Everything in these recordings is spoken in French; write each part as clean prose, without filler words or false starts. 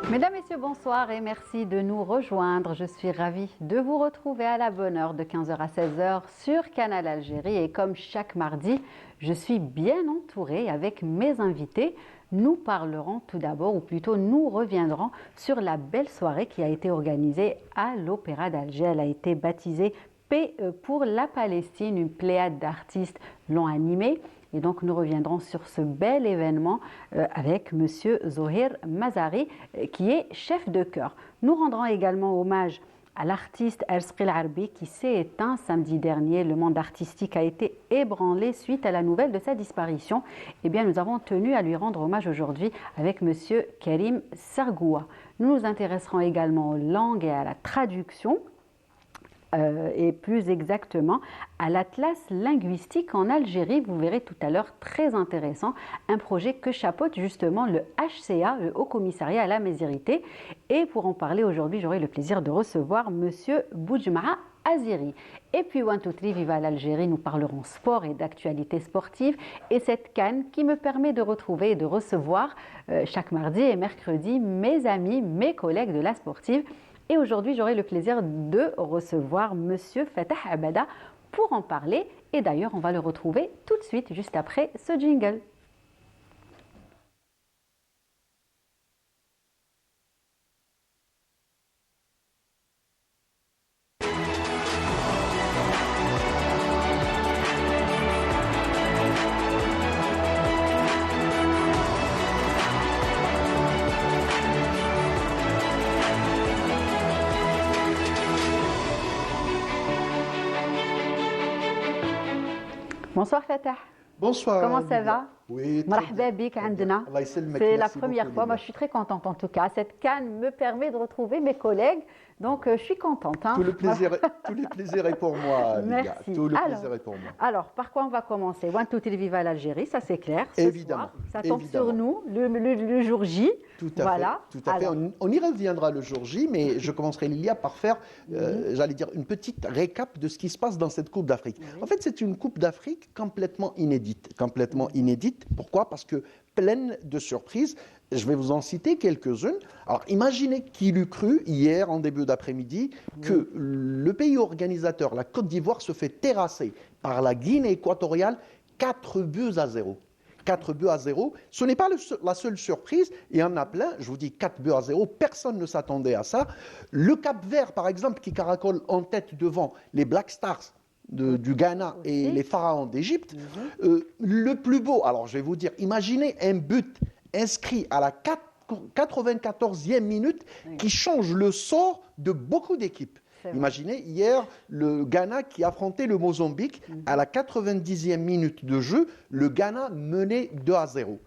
Mesdames, Messieurs, bonsoir et merci de nous rejoindre. Je suis ravie de vous retrouver à la bonne heure de 15h à 16h sur Canal Algérie. Et comme chaque mardi, je suis bien entourée avec mes invités. Nous parlerons tout d'abord, ou plutôt nous reviendrons sur la belle soirée qui a été organisée à l'Opéra d'Alger. Elle a été baptisée Paix pour la Palestine. Une pléiade d'artistes l'ont animée. Et donc nous reviendrons sur ce bel événement avec Monsieur Zohir Mazari qui est chef de chœur. Nous rendrons également hommage à l'artiste Ersqil Arbi qui s'est éteint samedi dernier. Le monde artistique a été ébranlé suite à la nouvelle de sa disparition. Eh bien, nous avons tenu à lui rendre hommage aujourd'hui avec Monsieur Karim Sargoua. Nous nous intéresserons également aux langues et à la traduction. Et plus exactement à l'Atlas linguistique en Algérie. Vous verrez tout à l'heure, très intéressant, un projet que chapeaute justement le HCA, le Haut Commissariat à la Mésérité. Et pour en parler aujourd'hui, j'aurai le plaisir de recevoir Monsieur Boudjmaa Aziri. Et puis One, Two, Three, Viva l'Algérie, nous parlerons sport et d'actualité sportive. Et cette canne qui me permet de retrouver et de recevoir chaque mardi et mercredi mes amis, mes collègues de la sportive. Et aujourd'hui, j'aurai le plaisir de recevoir Monsieur Fatah Abada pour en parler. Et d'ailleurs, on va le retrouver tout de suite, juste après ce jingle. Bonsoir Fatah. Bonsoir. Comment ça va? Oui, Marhaba bik عندنا. C'est la première fois. Moi, je suis très contente en tout cas. Cette canne me permet de retrouver mes collègues. Donc, je suis contente. Hein. Tout le plaisir est pour moi, Merci. Tout le plaisir est pour moi. Alors, par quoi on va commencer? One, two, three, viva l'Algérie, ça c'est clair. Évidemment. Soir, ça tombe sur nous le jour J. Tout à fait. Tout à fait. On y reviendra le jour J, mais je commencerai, Lilia, par faire, j'allais dire, une petite récap de ce qui se passe dans cette Coupe d'Afrique. En fait, c'est une Coupe d'Afrique complètement inédite. Complètement inédite. Pourquoi? Parce que pleine de surprises. Je vais vous en citer quelques-unes. Alors, imaginez qu'il eût cru hier, en début d'après-midi, que le pays organisateur, la Côte d'Ivoire, se fait terrasser par la Guinée équatoriale 4-0. 4-0. Ce n'est pas la seule surprise, il y en a plein. Je vous dis 4-0, personne ne s'attendait à ça. Le Cap-Vert, par exemple, qui caracole en tête devant les Black Stars du Ghana et les Pharaons d'Égypte. Le plus beau, alors je vais vous dire, imaginez un but inscrit à la 94e minute qui change le sort de beaucoup d'équipes. Imaginez hier le Ghana qui affrontait le Mozambique à la 90e minute de jeu, le Ghana menait 2-0.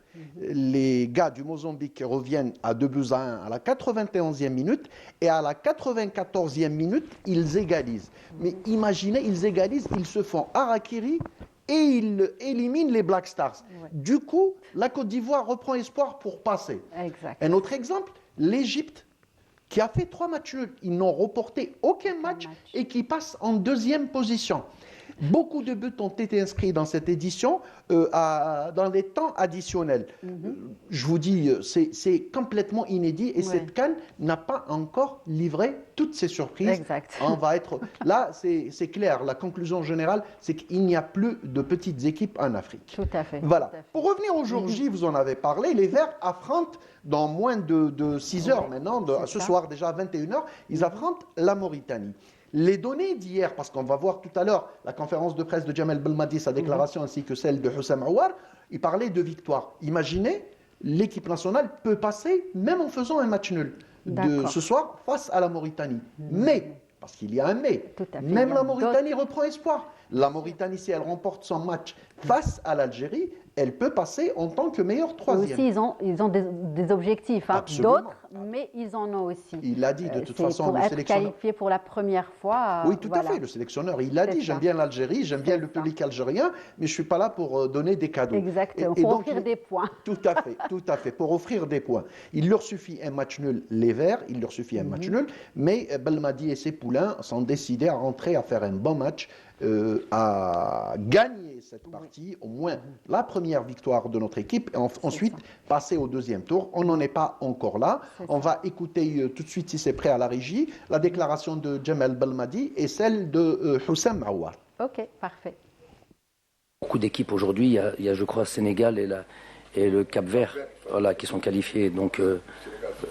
Les gars du Mozambique reviennent à 2-1 à la 91e minute et à la 94e minute, ils égalisent. Mais imaginez, ils égalisent, ils se font harakiri et ils éliminent les Black Stars. Du coup, la Côte d'Ivoire reprend espoir pour passer. Un autre exemple, l'Égypte qui a fait 3 matchs nuls. Ils n'ont reporté aucun match et qui passe en 2e position. Beaucoup de buts ont été inscrits dans cette édition dans des temps additionnels. Je vous dis, c'est complètement inédit et cette CAN n'a pas encore livré toutes ces surprises. On va être là, c'est clair. La conclusion générale, c'est qu'il n'y a plus de petites équipes en Afrique. Tout à fait. Voilà. Tout à fait. Pour revenir au jour J, vous en avez parlé. Les Verts affrontent dans moins de 6 heures maintenant, ce soir déjà à 21h, ils affrontent la Mauritanie. Les données d'hier, parce qu'on va voir tout à l'heure la conférence de presse de Jamel Belmadi, sa déclaration, ainsi que celle de Houssam Aouar, il parlait de victoire. Imaginez, l'équipe nationale peut passer même en faisant un match nul ce soir face à la Mauritanie. Mais, parce qu'il y a un mais, même la Mauritanie reprend espoir. La Mauritanie, si elle remporte son match face à l'Algérie, elle peut passer en tant que meilleure troisième. Aussi, ils ont des objectifs, hein, d'autres, mais ils en ont aussi. Il l'a dit, de toute façon, pour le être sélectionneur. Qualifié pour la première fois. Oui, tout à fait, le sélectionneur, il l'a dit, j'aime bien l'Algérie, j'aime bien le public algérien, mais je ne suis pas là pour donner des cadeaux. Exactement, pour offrir des points. Tout à fait, pour offrir des points. Il leur suffit un match nul, les Verts, il leur suffit un match nul, mais Belmadi et ses poulains sont décidés à rentrer, à faire un bon match. à gagner cette partie, au moins la première victoire de notre équipe, et ensuite passer au deuxième tour. On n'en est pas encore là. On va écouter tout de suite, si c'est prêt à la régie, la déclaration de Jamel Belmadi et celle de Houssam Aouar. Ok, parfait. Beaucoup d'équipes aujourd'hui, il y a je crois Sénégal et le Cap-Vert voilà, qui sont qualifiés donc,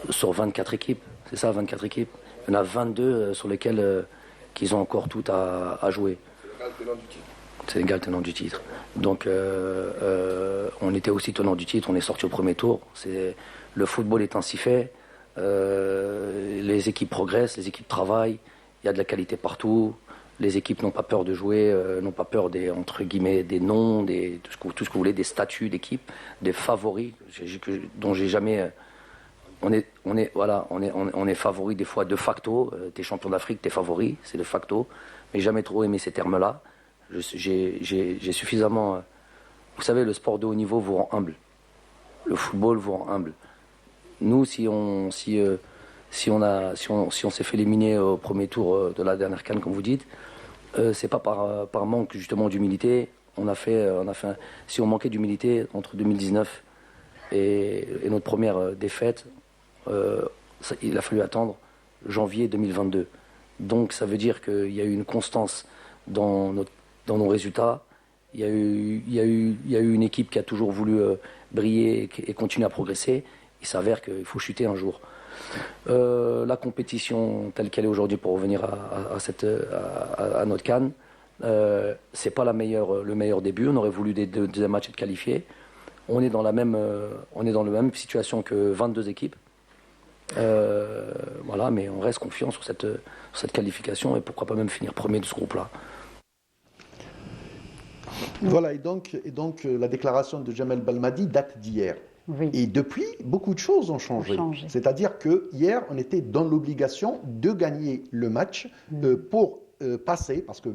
sur 24 équipes. C'est ça, 24 équipes. Il y en a 22 sur lesquelles qu'ils ont encore tout à jouer. Sénégal tenant du titre. Donc on était aussi tenant du titre, on est sorti au premier tour. Le football est ainsi fait. Les équipes progressent, les équipes travaillent, il y a de la qualité partout. Les équipes n'ont pas peur de jouer, n'ont pas peur des, entre guillemets, des noms, tout ce que vous voulez, des statuts d'équipe, des favoris, dont j'ai jamais... On est favori des fois de facto. T'es champion d'Afrique, t'es favori, c'est de facto. Mais jamais trop aimé ces termes-là. J'ai suffisamment... Vous savez, le sport de haut niveau vous rend humble. Le football vous rend humble. Nous, si on s'est fait éliminer au premier tour de la dernière CAN, comme vous dites, c'est pas par manque justement d'humilité. Si on manquait d'humilité entre 2019 et notre première défaite, il a fallu attendre janvier 2022. Donc ça veut dire qu'il y a eu une constance dans nos résultats. Il y a eu une équipe qui a toujours voulu briller et continuer à progresser. Il s'avère qu'il faut chuter un jour. La compétition telle qu'elle est aujourd'hui, pour revenir à notre CAN, c'est pas le meilleur début. On aurait voulu des deuxième match être qualifiés. On est dans la même situation que 22 équipes. Voilà, mais on reste confiant sur cette qualification et pourquoi pas même finir premier de ce groupe-là. Voilà, et donc la déclaration de Jamel Belmadi date d'hier. Oui. Et depuis, beaucoup de choses ont changé. C'est-à-dire que hier, on était dans l'obligation de gagner le match pour passer, parce que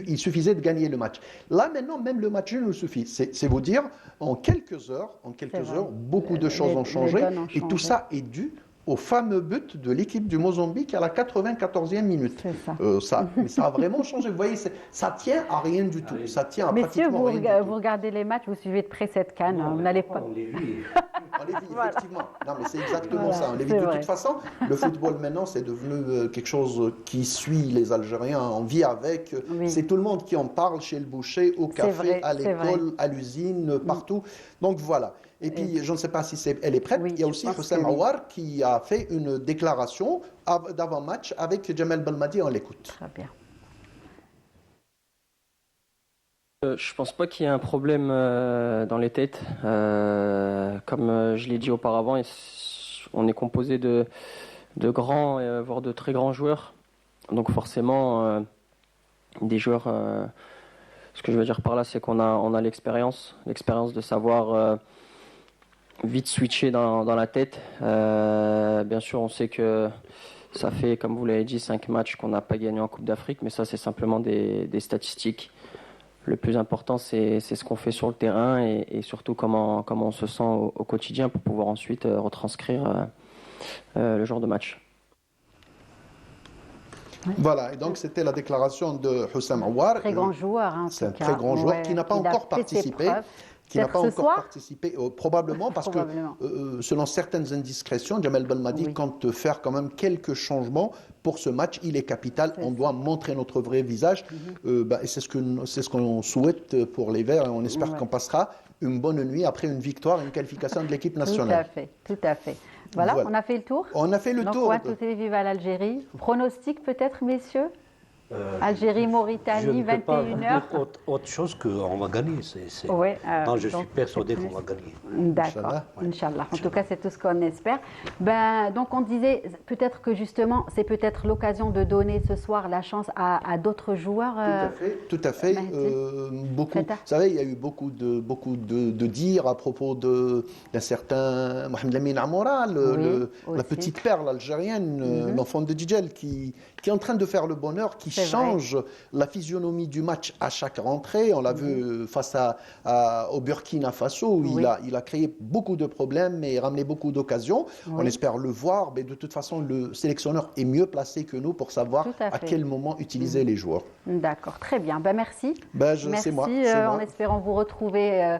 il suffisait de gagner le match. Là, maintenant, même le match nous suffit. C'est vous dire, en quelques heures, beaucoup de choses ont changé. Et tout ça est dû au fameux but de l'équipe du Mozambique à la 94e minute. C'est ça. Ça a vraiment changé. Vous voyez, ça tient à rien du tout. Ça tient à Messieurs, pratiquement rien du tout. vous regardez les matchs, vous suivez de près cette CAN. Vous n'allez pas... On les vit, effectivement. Non, mais c'est exactement ça. On les vit de toute façon. Le football, maintenant, c'est devenu quelque chose qui suit les Algériens. On vit avec. Oui. C'est tout le monde qui en parle chez le boucher, au café, à l'école, à l'usine, partout. Donc, voilà. Et puis, je ne sais pas si elle est prête. Il y a aussi Houssam Aouar qui a fait une déclaration d'avant-match avec Jamel Belmadi. On l'écoute. Très bien. Je pense pas qu'il y ait un problème dans les têtes. Comme je l'ai dit auparavant, on est composé de grands, voire de très grands joueurs. Donc forcément, des joueurs... ce que je veux dire par là, c'est qu'on a l'expérience de savoir vite switcher dans la tête. Bien sûr, on sait que ça fait, comme vous l'avez dit, 5 matchs qu'on n'a pas gagné en Coupe d'Afrique, mais ça, c'est simplement des statistiques. Le plus important, c'est ce qu'on fait sur le terrain et surtout comment on se sent au quotidien pour pouvoir ensuite retranscrire le genre de match. Voilà, et donc c'était la déclaration de Houssam Aouar. Très grand joueur, hein, c'est un très grand joueur qui n'a pas encore participé. Probablement, parce que selon certaines indiscrétions, Jamel Belmadi compte faire quand même quelques changements pour ce match. Il est capital, on doit montrer notre vrai visage. Et c'est ce qu'on souhaite pour les Verts et on espère qu'on passera une bonne nuit après une victoire et une qualification de l'équipe nationale. Tout à fait. Voilà, on a fait le tour. On a fait le tour. Donc, tout est vive à l'Algérie. Pronostic peut-être, messieurs Algérie-Mauritanie, 21h. Je ne peux pas dire autre chose qu'on va gagner. Non, je suis persuadé qu'on va gagner. D'accord, Inch'Allah. En tout cas, c'est tout ce qu'on espère. Donc, on disait peut-être que justement, c'est peut-être l'occasion de donner ce soir la chance à d'autres joueurs. Tout à fait. Beaucoup. Vous savez, il y a eu beaucoup de dires à propos d'un certain Mohamed Lamine Amoura, la petite perle algérienne, l'enfant de Djidjel, qui est en train de faire le bonheur, qui change la physionomie du match à chaque rentrée. On l'a vu face au Burkina Faso, où il a créé beaucoup de problèmes et ramené beaucoup d'occasions. On espère le voir, mais de toute façon, le sélectionneur est mieux placé que nous pour savoir à quel moment utiliser les joueurs. D'accord, très bien. Merci. Merci, c'est moi. En espérant vous retrouver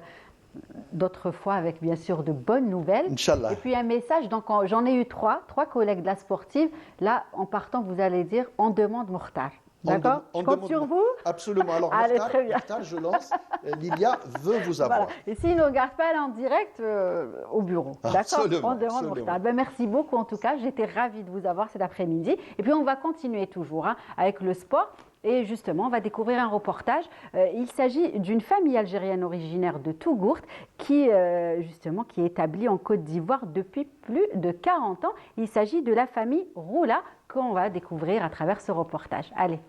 d'autres fois avec bien sûr de bonnes nouvelles. Inch'Allah. Et puis un message, donc j'en ai eu trois collègues de la sportive. Là, en partant, vous allez dire on demande Mokhtar. D'accord? Je compte sur vous? Absolument. Alors, Mokhtar, je lance. Lilia veut vous avoir. Voilà. Et s'il ne regarde pas, elle est en direct au bureau. D'accord? On demande Mokhtar. Merci beaucoup en tout cas. J'étais ravie de vous avoir cet après-midi. Et puis, on va continuer toujours avec le sport. Et justement, on va découvrir un reportage. Il s'agit d'une famille algérienne originaire de Tougourt qui est établie en Côte d'Ivoire depuis plus de 40 ans. Il s'agit de la famille Roula qu'on va découvrir à travers ce reportage. Allez.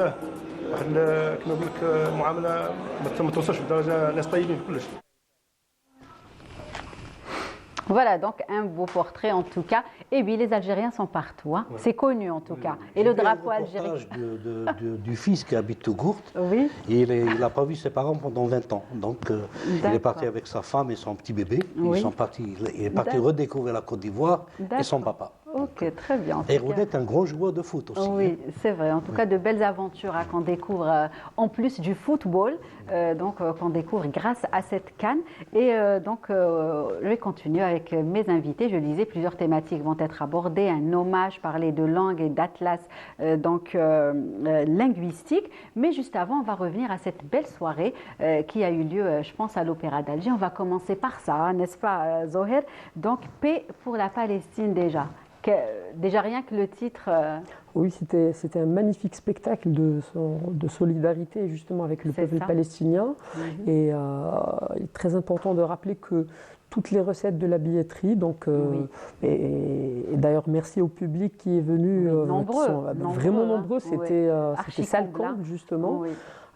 واحد كما نقول لك معامله ما توصلش بدرجه ناس طيبين كلش. Voilà donc un beau portrait en tout cas. Et puis les Algériens sont partout, hein. C'est connu en tout cas. Et le drapeau algérien. Du fils qui habite Tougourt. Oui. Et il n'a pas vu ses parents pendant 20 ans. Donc il est parti avec sa femme et son petit bébé. Oui. Il est parti redécouvrir la Côte d'Ivoire et son papa. Ok, très bien. Et Roula est un grand joueur de foot aussi. Oui, c'est vrai. En tout cas, de belles aventures qu'on découvre en plus du football, qu'on découvre grâce à cette CAN. Et je vais continuer avec mes invités. Je le disais, plusieurs thématiques vont être abordées. Un hommage, parler de langue et d'atlas linguistique. Mais juste avant, on va revenir à cette belle soirée qui a eu lieu, je pense, à l'Opéra d'Alger. On va commencer par ça, n'est-ce pas, Zoher? Donc, paix pour la Palestine déjà. Déjà rien que le titre. Oui, c'était un magnifique spectacle de solidarité justement avec le peuple palestinien. Et il est très important de rappeler que toutes les recettes de la billetterie, et d'ailleurs merci au public qui est venu, vraiment nombreux, c'était Salcombe justement. Oui.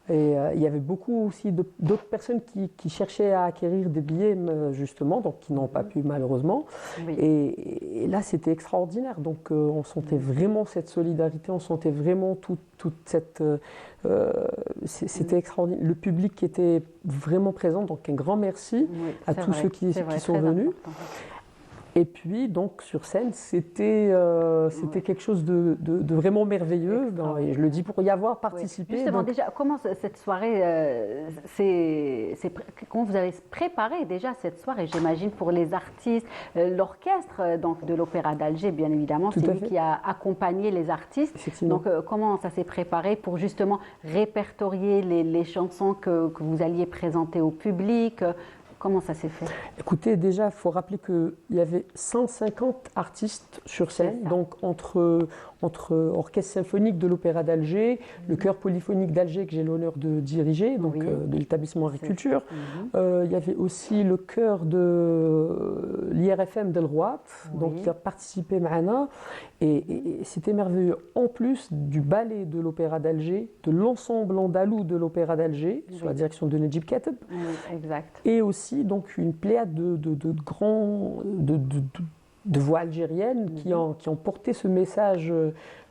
Et il y avait beaucoup aussi d'autres personnes qui cherchaient à acquérir des billets, justement, donc qui n'ont pas pu malheureusement. Oui. Et là, c'était extraordinaire. Donc, on sentait vraiment cette solidarité, on sentait vraiment toute cette... c'était extraordinaire. Le public qui était vraiment présent, donc un grand merci à tous ceux qui sont venus. Important. Et puis, donc, sur scène, c'était quelque chose de vraiment merveilleux. Et je le dis pour y avoir participé. Justement, déjà, comment cette soirée, comment vous avez préparé déjà cette soirée? J'imagine pour les artistes, l'orchestre de l'Opéra d'Alger, bien évidemment, c'est lui qui a accompagné les artistes. Donc, comment ça s'est préparé pour justement répertorier les chansons que vous alliez présenter au public? Comment ça s'est fait? Écoutez, déjà, il faut rappeler qu'il y avait 150 artistes sur scène, donc entre orchestre symphonique de l'Opéra d'Alger, le chœur polyphonique d'Alger que j'ai l'honneur de diriger, donc de l'établissement agriculture. Il y avait aussi le chœur de l'IRFM d'El Rouat, donc qui a participé معنا, et c'était merveilleux. En plus du ballet de l'Opéra d'Alger, de l'ensemble andalou de l'Opéra d'Alger, sous la direction de Nedjib Kateb, et aussi donc une pléiade de voix algériennes qui ont porté ce message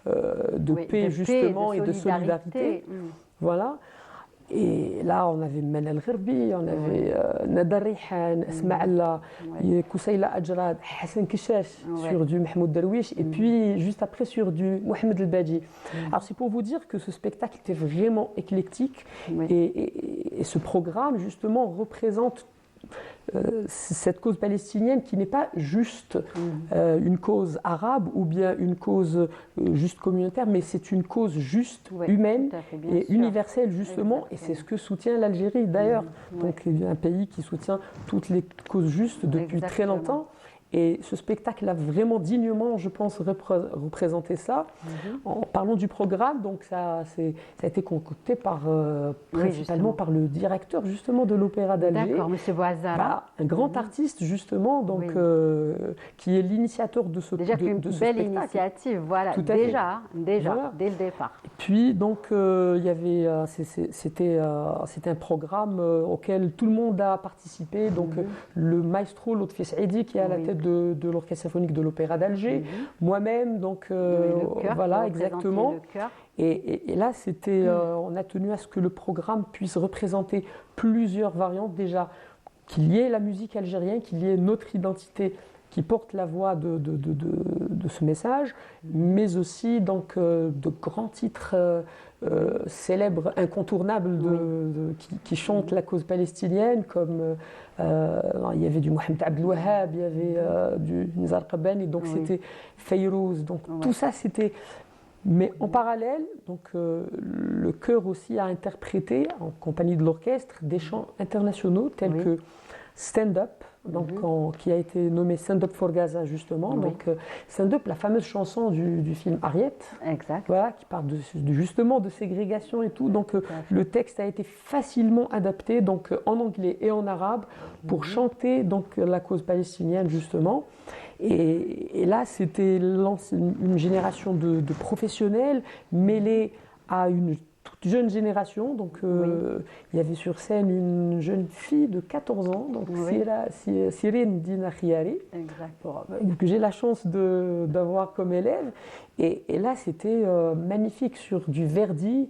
de paix justement et de solidarité. Voilà. Et là, on avait Manal Gherbi, on avait Nada Rihan, Asma Allah, Koussaïla Adjrad, Hassan Kishash sur du Mahmoud Darwish, et puis juste après sur du Mohamed El Badi. Alors c'est pour vous dire que ce spectacle était vraiment éclectique, et ce programme justement représente cette cause palestinienne qui n'est pas juste une cause arabe ou bien une cause juste communautaire, mais c'est une cause juste, humaine et universelle justement, et c'est ce que soutient l'Algérie d'ailleurs. Donc il y a un pays qui soutient toutes les causes justes depuis très longtemps. Et ce spectacle a vraiment dignement, je pense, représenté ça. En parlant du programme, donc ça a été concocté principalement par le directeur justement de l'Opéra d'Alger. D'accord, M. Bouazara. Un grand artiste justement, donc qui est l'initiateur de ce déjà de une ce belle spectacle. Initiative, voilà. Tout à fait. Déjà, Voilà. dès le départ. Et puis donc il y avait, c'était un programme auquel tout le monde a participé. Donc le maestro Lotfi Saidi qui est à la tête de l'orchestre symphonique de l'Opéra d'Alger, moi-même, donc voilà, exactement. Et là, c'était, on a tenu à ce que le programme puisse représenter plusieurs variantes, déjà qu'il y ait la musique algérienne, qu'il y ait notre identité qui porte la voix de ce message, mais aussi donc de grands titres célèbres, incontournables qui chantent la cause palestinienne, comme il y avait du Mohamed Abdel Wahab, il y avait du Nizar Qabbani, donc c'était Fayrouz, donc tout ça c'était. Mais en parallèle, donc, le chœur aussi a interprété, en compagnie de l'orchestre, des chants internationaux tels que Stand Up, donc, qui a été nommé Stand Up for Gaza justement. Donc Stand Up, la fameuse chanson du film Harriet, voilà, qui parle justement de ségrégation et tout. Donc le texte a été facilement adapté donc, en anglais et en arabe pour chanter donc, la cause palestinienne justement. Et là, c'était une génération de professionnels mêlés à une toute jeune génération. Donc, il y avait sur scène une jeune fille de 14 ans, donc Sirine Dina Khiari, que j'ai la chance d'avoir comme élève. Et là, c'était magnifique sur du Verdi,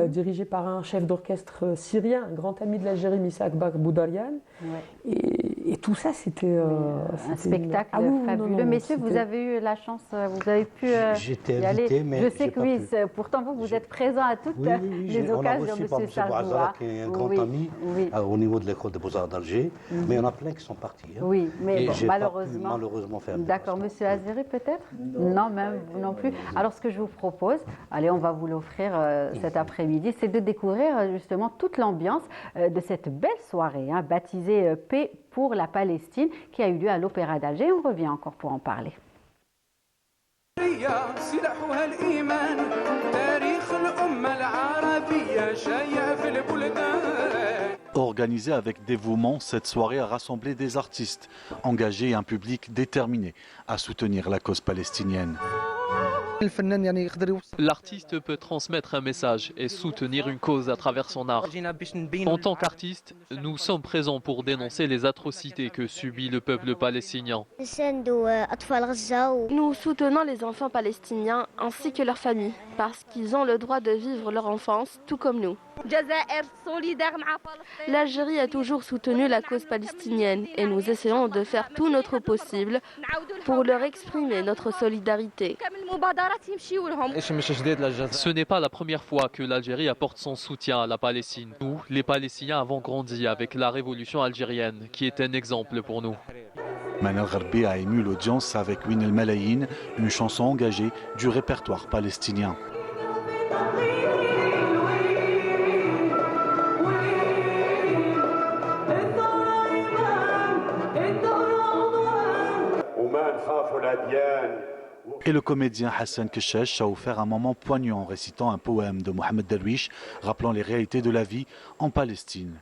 dirigé par un chef d'orchestre syrien, un grand ami de l'Algérie, Missa Akbar Boudarian. Et tout ça, c'était un spectacle fabuleux. Messieurs, vous avez eu la chance, vous avez pu y aller. Mais je sais que oui, pourtant vous êtes présents à toutes les occasions, M. Bouazara, qui est un grand ami au niveau de l'école des Beaux-Arts d'Alger, mais il y en a plein qui sont partis. Oui, mais malheureusement faire. D'accord, M. Azeri peut-être? Non, même non plus. Alors ce que je vous propose, allez, on va vous l'offrir cet après-midi, c'est de découvrir justement toute l'ambiance de cette belle soirée, baptisée Paix pour la Palestine, qui a eu lieu à l'Opéra d'Alger. On revient encore pour en parler. Organisée avec dévouement, cette soirée a rassemblé des artistes engagés et un public déterminé à soutenir la cause palestinienne. L'artiste peut transmettre un message et soutenir une cause à travers son art. En tant qu'artiste, nous sommes présents pour dénoncer les atrocités que subit le peuple palestinien. Nous soutenons les enfants palestiniens ainsi que leurs familles, parce qu'ils ont le droit de vivre leur enfance tout comme nous. L'Algérie a toujours soutenu la cause palestinienne et nous essayons de faire tout notre possible pour leur exprimer notre solidarité. Ce n'est pas la première fois que l'Algérie apporte son soutien à la Palestine. Nous, les Palestiniens, avons grandi avec la révolution algérienne, qui est un exemple pour nous. Manal Gherbi a ému l'audience avec Win El Malayin, une chanson engagée du répertoire palestinien. Et le comédien Hassan Keshesh a offert un moment poignant en récitant un poème de Mohamed Darwish, rappelant les réalités de la vie en Palestine.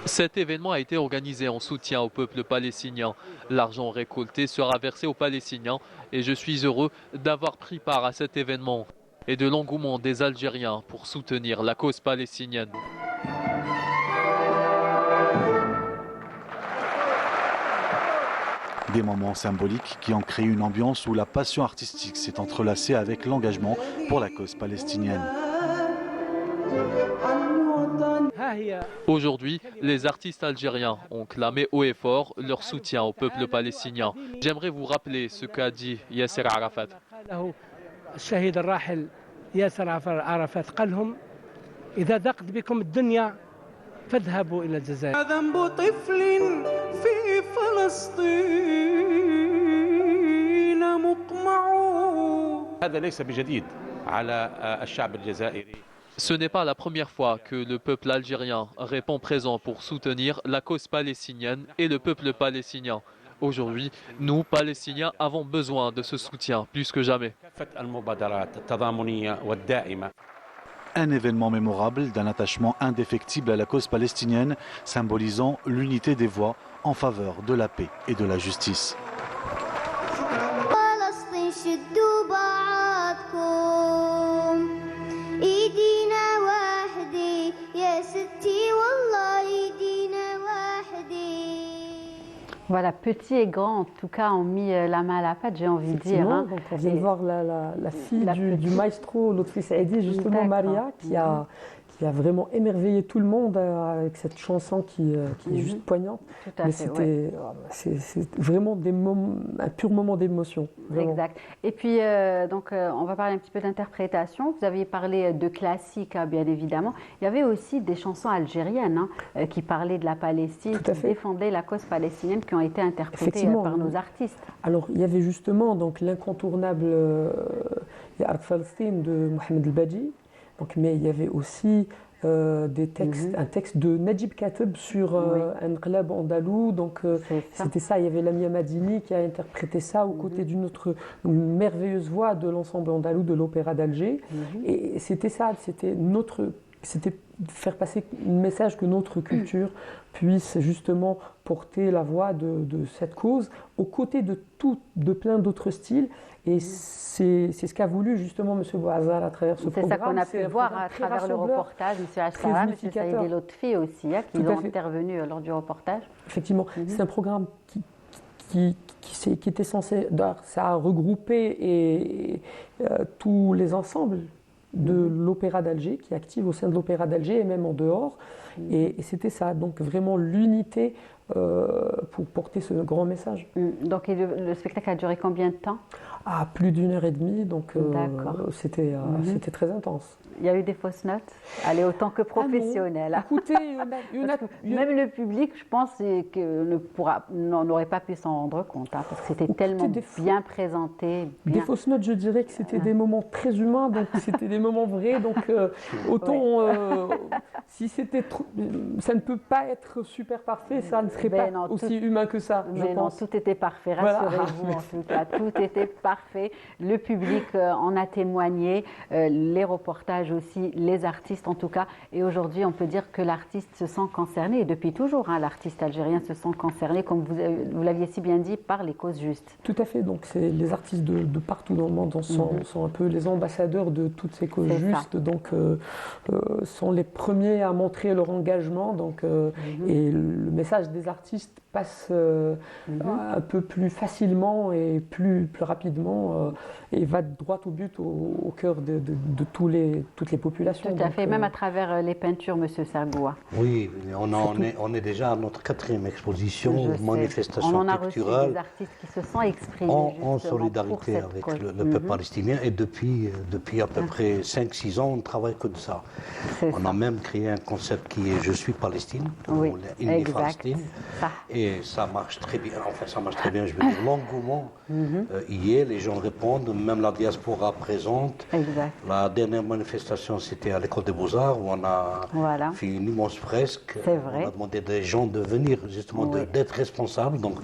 Cet événement a été organisé en soutien au peuple palestinien. L'argent récolté sera versé aux Palestiniens et je suis heureux d'avoir pris part à cet événement et de l'engouement des Algériens pour soutenir la cause palestinienne. Des moments symboliques qui ont créé une ambiance où la passion artistique s'est entrelacée avec l'engagement pour la cause palestinienne. Aujourd'hui, les artistes algériens ont clamé haut et fort leur soutien au peuple palestinien. J'aimerais vous rappeler ce qu'a dit Yasser Arafat. الشهيد الراحل ياسر عرفات قال لهم إذا ضاقت بكم الدنيا فاذهبوا إلى الجزائر. ذنب طفل في فلسطين مقمع. هذا ليس بجديد على الشعب الجزائري. Ce n'est pas la première fois que le peuple algérien répond présent pour soutenir la cause palestinienne et le peuple palestinien. Aujourd'hui, nous, Palestiniens, avons besoin de ce soutien plus que jamais. Un événement mémorable d'un attachement indéfectible à la cause palestinienne, symbolisant l'unité des voix en faveur de la paix et de la justice. Voilà, petits et grands, en tout cas, ont mis la main à la pâte, j'ai envie de dire. Hein. Donc on vient de voir la fille du maestro, Lotfi Saïdi, justement Maria, qui a vraiment émerveillé tout le monde avec cette chanson qui est juste poignante. Tout à fait, c'est vraiment un pur moment d'émotion. Exact. Et puis, on va parler un petit peu d'interprétation. Vous aviez parlé de classique, hein, bien évidemment. Il y avait aussi des chansons algériennes qui parlaient de la Palestine, qui défendaient la cause palestinienne, qui ont été interprétées par nos artistes. Alors, il y avait justement l'incontournable Art Palestine de Mohamed El-Badji. Mais il y avait aussi des textes, un texte de Najib Kateb sur un Nqlab andalou. Donc c'était ça, il y avait Lamia Madini qui a interprété ça aux côtés d'une autre merveilleuse voix de l'ensemble andalou de l'Opéra d'Alger. Et c'était ça, c'était faire passer un message que notre culture puisse justement porter la voix de cette cause aux côtés de plein d'autres styles. Et c'est ce qu'a voulu justement M. Bouazar à travers ce programme. C'est ça qu'on a pu voir à travers le reportage, M. Ashkara, M. Saïd Lotfi aussi, qui ont intervenu lors du reportage. Effectivement, c'est un programme qui était censé, ça a regroupé tous les ensembles de l'Opéra d'Alger, qui est active au sein de l'Opéra d'Alger et même en dehors. Et c'était ça, donc vraiment l'unité pour porter ce grand message. Donc le spectacle a duré combien de temps ? Plus d'1h30, donc c'était très intense. Il y a eu des fausses notes ? Allez, autant que professionnel. Écoutez, même le public, je pense, n'aurait pas pu s'en rendre compte, parce que c'était tellement bien présenté. Des fausses notes, je dirais que c'était des moments très humains, donc c'était des moments vrais, donc autant si c'était ça ne peut pas être super parfait, ça ne serait pas aussi humain que ça. Mais non, tout était parfait, rassurez-vous, en tout cas, tout était parfait. Le public en a témoigné, les reportages aussi, les artistes en tout cas. Et aujourd'hui, on peut dire que l'artiste se sent concerné, et depuis toujours, l'artiste algérien se sent concerné, comme vous l'aviez si bien dit, par les causes justes. Tout à fait, donc les artistes de partout dans le monde sont un peu les ambassadeurs de toutes ces causes justes, donc sont les premiers à montrer leur engagement, donc, et le message des artistes passe un peu plus facilement et plus rapidement et va droit au but, au cœur de toutes les populations. Tout à fait, même à travers les peintures, M. Sargoua. Oui, on est déjà à notre 4e exposition, manifestation on en a culturelle. Reçu des artistes qui se sont exprimés en solidarité avec le peuple palestinien, et depuis à peu près 5-6 ans, on ne travaille que de ça. On a même créé un concept qui est « Je suis Palestine », et ça marche très bien, je veux dire, l'engouement, hier, les gens répondent, même la diaspora présente. Exact. La dernière manifestation, c'était à l'école des Beaux-Arts, où on a fait une immense fresque. C'est vrai. On a demandé des gens de venir, justement, d'être responsables. Donc,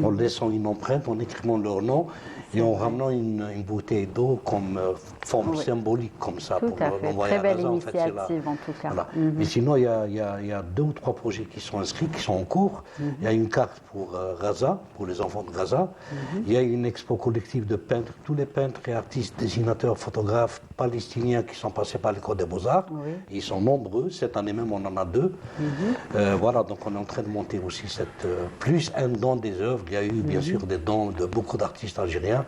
en laissant une empreinte, en écrivant leur nom et en ramenant une bouteille d'eau comme forme symbolique, comme ça, tout pour à fait. l'envoyer Très à belle Gaza. initiative, en tout cas. Voilà. Mais sinon, il y a 2 ou 3 projets qui sont inscrits, qui sont en cours. Il y a une carte pour Gaza, pour les enfants de Gaza. Il y a une expo collective de peintres, tous les peintres et artistes, dessinateurs, photographes palestiniens qui sont passés par l'école des Beaux-Arts. Ils sont nombreux. Cette année même, on en a 2. Voilà, donc on est en train de monter aussi plus un don des œuvres. Il y a eu, bien sûr, des dons de beaucoup d'artistes algériens.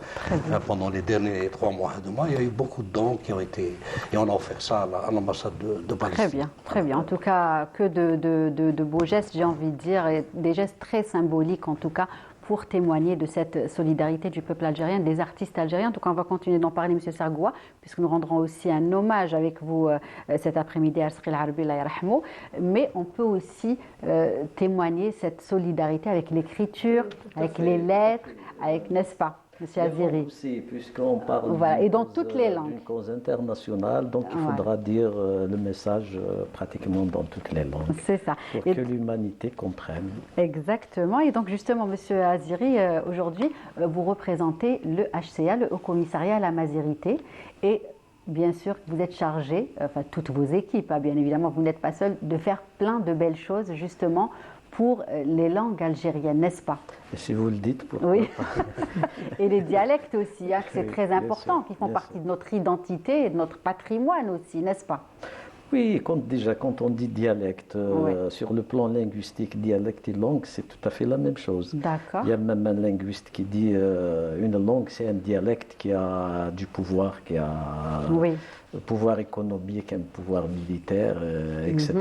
Pendant les derniers 3 mois, 2 mois, il y a eu beaucoup de dons qui ont été... Et on a offert ça à l'ambassade de Palestine. Très bien, très bien. En tout cas, que de beaux gestes, j'ai envie de dire, et des gestes très symboliques, en tout cas, pour témoigner de cette solidarité du peuple algérien, des artistes algériens. En tout cas, on va continuer d'en parler, M. Sargoua, puisque nous rendrons aussi un hommage avec vous cet après-midi à Sri Al-Harbi, Allah yarhamou. Mais on peut aussi témoigner cette solidarité avec l'écriture, avec les lettres, avec, n'est-ce pas, M. Aziri? Aussi, puisqu'on parle et dans toutes les langues. D'une cause internationale, donc il faudra dire le message pratiquement dans toutes les langues. C'est ça. Pour que l'humanité comprenne. Exactement. Et donc justement, M. Aziri, aujourd'hui, vous représentez le HCA, le Haut Commissariat à la Mazirité. Et bien sûr, vous êtes chargé, enfin toutes vos équipes, bien évidemment, vous n'êtes pas seul, de faire plein de belles choses justement pour les langues algériennes, n'est-ce pas? Et si vous le dites, pourquoi oui. pas. Et les dialectes aussi, que c'est très important, qui font partie de notre identité et de notre patrimoine aussi, n'est-ce pas? Oui, quand on dit dialecte, sur le plan linguistique, dialecte et langue, c'est tout à fait la même chose. D'accord. Il y a même un linguiste qui dit une langue, c'est un dialecte qui a du pouvoir, qui a un pouvoir économique, un pouvoir militaire, etc.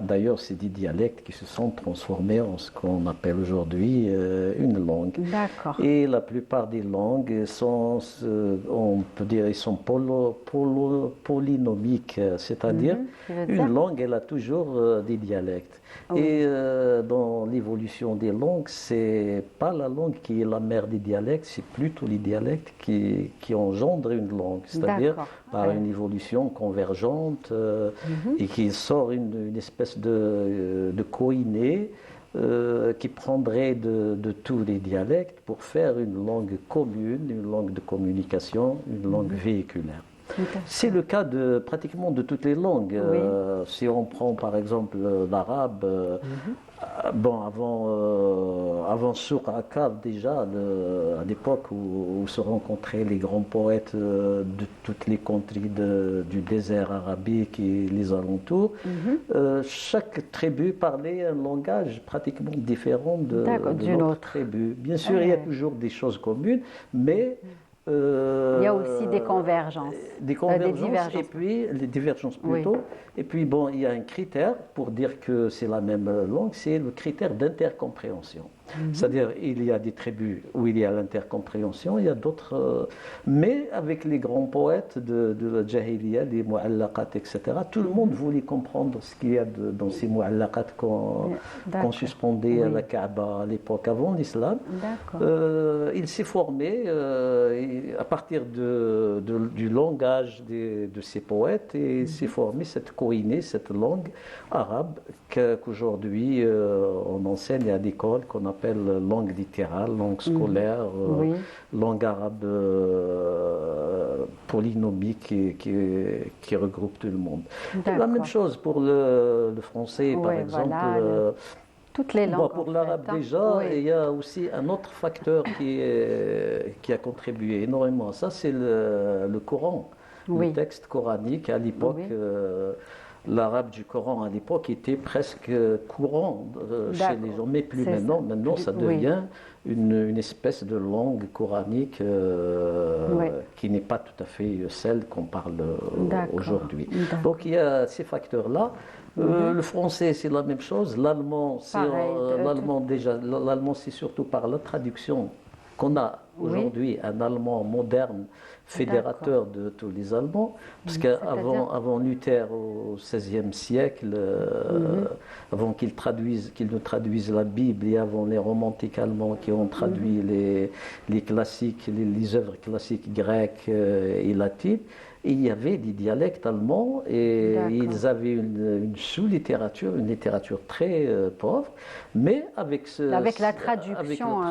D'ailleurs, c'est des dialectes qui se sont transformés en ce qu'on appelle aujourd'hui une langue. D'accord. Et la plupart des langues sont, on peut dire, ils sont polynomiques, c'est-à-dire une langue, elle a toujours des dialectes. Et dans l'évolution des langues, c'est pas la langue qui est la mère des dialectes, c'est plutôt les dialectes qui engendrent une langue, c'est-à-dire par une évolution convergente et qui sort une espèce de coïnée qui prendrait de tous les dialectes pour faire une langue commune, une langue de communication, une langue véhiculaire. C'est le cas pratiquement de toutes les langues. Si on prend par exemple l'arabe, avant Souk Akkad déjà, à l'époque où se rencontraient les grands poètes de toutes les contrées du désert arabique et les alentours, chaque tribu parlait un langage pratiquement différent de l'autre tribu. Bien sûr, il y a toujours des choses communes, mais il y a aussi des convergences. Des divergences. Et puis, les divergences plutôt. Et puis, bon, il y a un critère pour dire que c'est la même langue, c'est le critère d'intercompréhension. C'est-à-dire, il y a des tribus où il y a l'intercompréhension, il y a d'autres... mais avec les grands poètes de la Jahiliya, les Mu'allaqat, etc., tout le monde voulait comprendre ce qu'il y a dans ces Mu'allaqat qu'on suspendait à la Kaaba à l'époque avant l'islam. Il s'est formé à partir du langage de ces poètes et il s'est formé cette coïnée, cette langue arabe qu'aujourd'hui on enseigne à l'école, qu'on appelle langue littérale, langue scolaire, langue arabe polynomique qui regroupe tout le monde. La même chose pour le français, par exemple. Toutes les langues. Pour l'arabe déjà, il y a aussi un autre facteur qui a contribué énormément à ça, c'est le Coran. Le texte coranique à l'époque. L'arabe du Coran à l'époque était presque courant chez les gens, mais plus maintenant. Maintenant, ça devient une espèce de langue coranique qui n'est pas tout à fait celle qu'on parle aujourd'hui. Donc il y a ces facteurs-là. Le français, c'est la même chose. L'allemand, c'est surtout par la traduction qu'on a aujourd'hui un Allemand moderne, fédérateur de tous les Allemands, parce qu'avant Luther au XVIe siècle, avant qu'il ne traduise la Bible et avant les romantiques allemands qui ont traduit les classiques, les œuvres classiques grecques et latines, il y avait des dialectes allemands et ils avaient une sous-littérature, une littérature très pauvre, mais avec la traduction,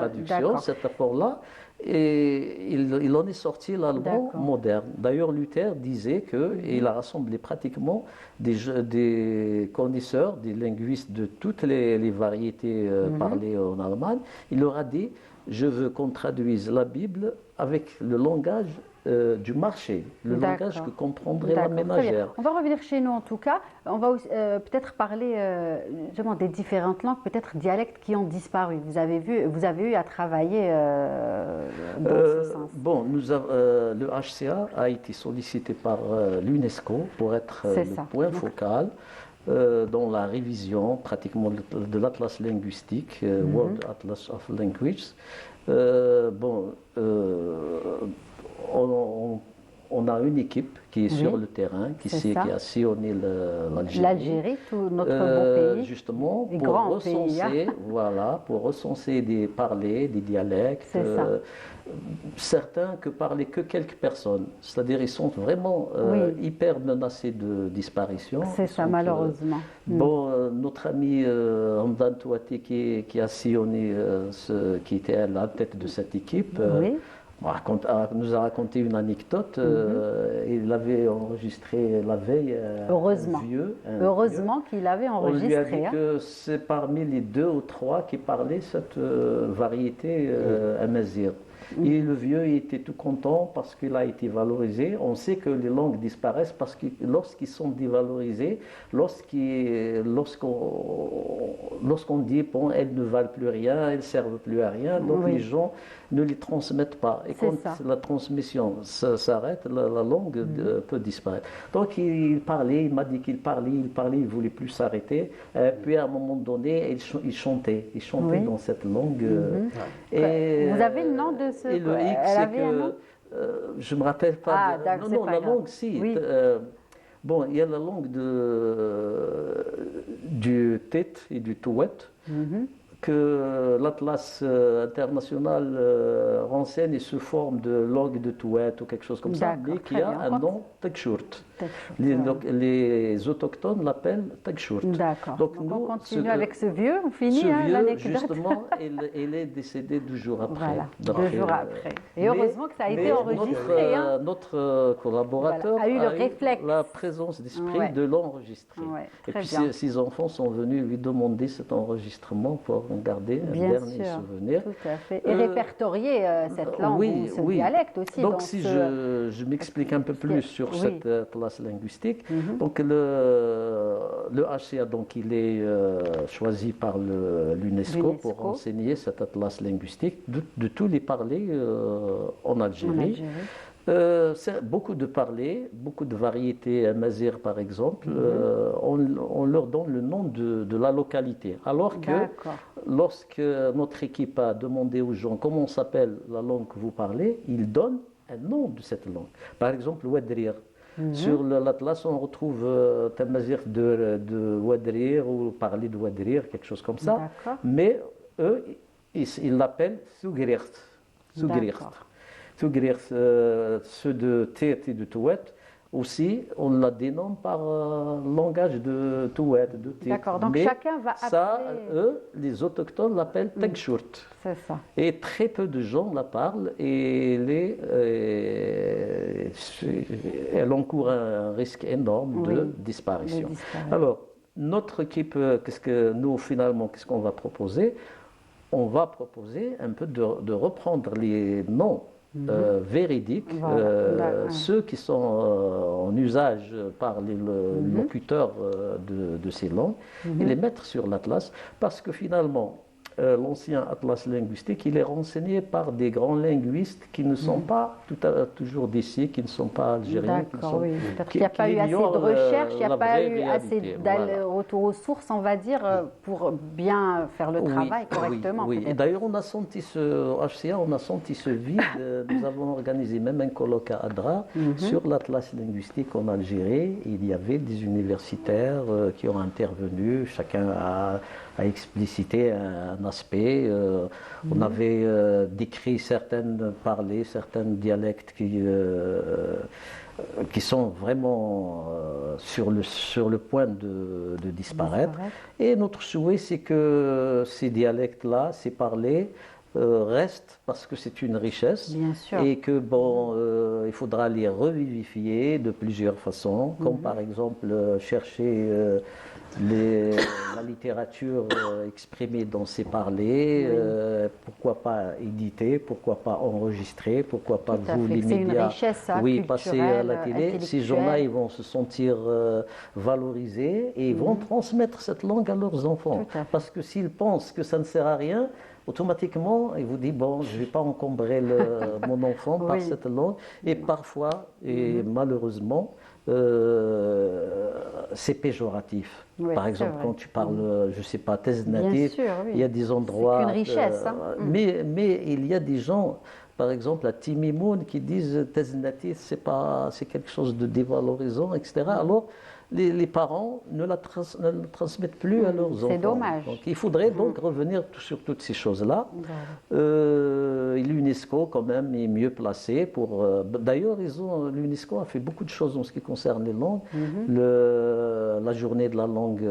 cet apport-là, et il en est sorti l'allemand moderne. D'ailleurs, Luther disait qu'il a rassemblé pratiquement des connaisseurs, des linguistes de toutes les variétés parlées en Allemagne. Il leur a dit, je veux qu'on traduise la Bible avec le langage du marché, le langage que comprendrait la ménagère. On va revenir chez nous en tout cas. On va peut-être parler justement des différentes langues, peut-être dialectes qui ont disparu. Vous avez eu à travailler dans ce sens. Bon, le HCA a été sollicité par l'UNESCO pour être le point focal dans la révision pratiquement de l'Atlas linguistique, World Atlas of Languages. On a une équipe qui est sur le terrain, qui a sillonné l'Algérie, tout notre beau pays, justement pour recenser des dialectes, certains que parlaient que quelques personnes. C'est-à-dire ils sont vraiment hyper menacés de disparition. C'est ça, malheureusement. Notre ami Hamdan Touati qui a sillonné, qui était à la tête de cette équipe, nous a raconté une anecdote. Il avait enregistré la veille Heureusement qu'il avait enregistré. On lui a dit que c'est parmi les 2 ou 3 qui parlaient cette variété amazigh. Et le vieux il était tout content parce qu'il a été valorisé. On sait que les langues disparaissent parce que lorsqu'ils sont dévalorisés, lorsqu'on dit bon, elles ne valent plus rien, elles ne servent plus à rien, donc les gens ne les transmettent pas. Et quand la transmission s'arrête, la langue peut disparaître. Donc il m'a dit qu'il parlait, il ne voulait plus s'arrêter. Puis à un moment donné, il chantait dans cette langue. Et vous avez le nom de ce... Et le X, c'est que je ne me rappelle pas. La langue, si. Il y a la langue du Tet et du Touet, que l'Atlas international renseigne sous forme de langue de Touet ou quelque chose comme ça, mais qui a un nom Takshurt. Les autochtones l'appellent Takshurt. D'accord. Donc nous, on continue avec ce vieux, on finit l'anecdote. Justement, il est décédé 2 jours après. Voilà, 2 jours après. Et heureusement que ça a été enregistré. Notre collaborateur a eu le réflexe, la présence d'esprit de l'enregistrer. Et puis ses enfants sont venus lui demander cet enregistrement pour garder un dernier souvenir. Tout à fait. Et répertorier cette langue ou ce dialecte aussi. Donc si je m'explique un peu plus sur cette classe linguistique, donc le HCA, donc il est choisi par l'UNESCO pour enseigner cet atlas linguistique de tous les parlers en Algérie. Beaucoup de parlers, beaucoup de variétés amazigh par exemple, on leur donne le nom de la localité. Alors que lorsque notre équipe a demandé aux gens comment s'appelle la langue que vous parlez, ils donnent un nom de cette langue. Par exemple, Wadrir. Sur l'Atlas, on retrouve Tamazigh de Wadrir ou parler de Wadrir, quelque chose comme ça. Mais eux, ils l'appellent Sougrirt. Ceux de Tet et de Touet, aussi, on la dénomme par langage de Touet, de Tet. D'accord, donc mais chacun va appeler... Ça, eux, les autochtones l'appellent Takshurt. C'est ça. Et très peu de gens la parlent et elle encourt un risque énorme de disparition. Alors, notre équipe, qu'est-ce qu'on va proposer? On va proposer un peu de reprendre les noms véridiques, ceux qui sont en usage par les locuteurs de ces langues, et les mettre sur l'Atlas, parce que finalement, l'ancien atlas linguistique, il est renseigné par des grands linguistes qui ne sont pas toujours d'ici, qui ne sont pas algériens. D'accord, oui. Peut-être qu'il n'y a pas eu assez de recherche, il n'y a pas eu assez d'aller-retour aux sources, on va dire, pour bien faire le travail correctement. Oui. Et d'ailleurs, on a senti ce vide. Nous avons organisé même un colloque à Adra sur l'atlas linguistique en Algérie. Il y avait des universitaires qui ont intervenu, chacun a explicité un aspect. On avait décrit certains dialectes qui sont vraiment sur le point de disparaître. Et notre souhait, c'est que ces dialectes-là, ces parlers, restent parce que c'est une richesse. Bien sûr. Et que il faudra les revivifier de plusieurs façons, comme par exemple chercher la littérature exprimée dans ces parlers, pourquoi pas éditer, pourquoi pas enregistrer, pourquoi pas vous, les médias, passer à la télé. Ces gens-là, ils vont se sentir valorisés et ils vont transmettre cette langue à leurs enfants. Parce que s'ils pensent que ça ne sert à rien, automatiquement, il vous dit, je ne vais pas encombrer mon enfant par cette langue. Et parfois, et malheureusement, c'est péjoratif. Par exemple, quand tu parles, je ne sais pas, Teznatif, il y a des endroits... C'est une richesse. Mais il y a des gens, par exemple à Timimoun, qui disent Teznatif, c'est quelque chose de dévalorisant, etc. Alors, les parents ne le transmettent plus à leurs enfants. C'est dommage. Donc, il faudrait donc revenir sur toutes ces choses-là. L'UNESCO, quand même, est mieux placé pour... D'ailleurs, l'UNESCO a fait beaucoup de choses en ce qui concerne les langues. La journée de la langue...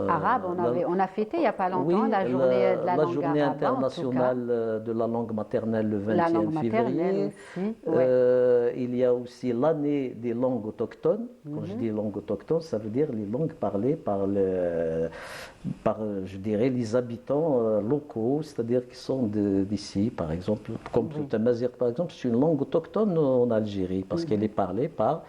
arabe, on a fêté il n'y a pas longtemps la journée de la langue journée arabe, internationale de la langue maternelle le 21 février. Il y a aussi l'année des langues autochtones. Quand je dis langue autochtone, ça veut dire les langues parlées par je dirais, les habitants locaux, c'est-à-dire qui sont d'ici, par exemple. Comme le Tamazight, par exemple, c'est une langue autochtone en Algérie, parce qu'elle est parlée par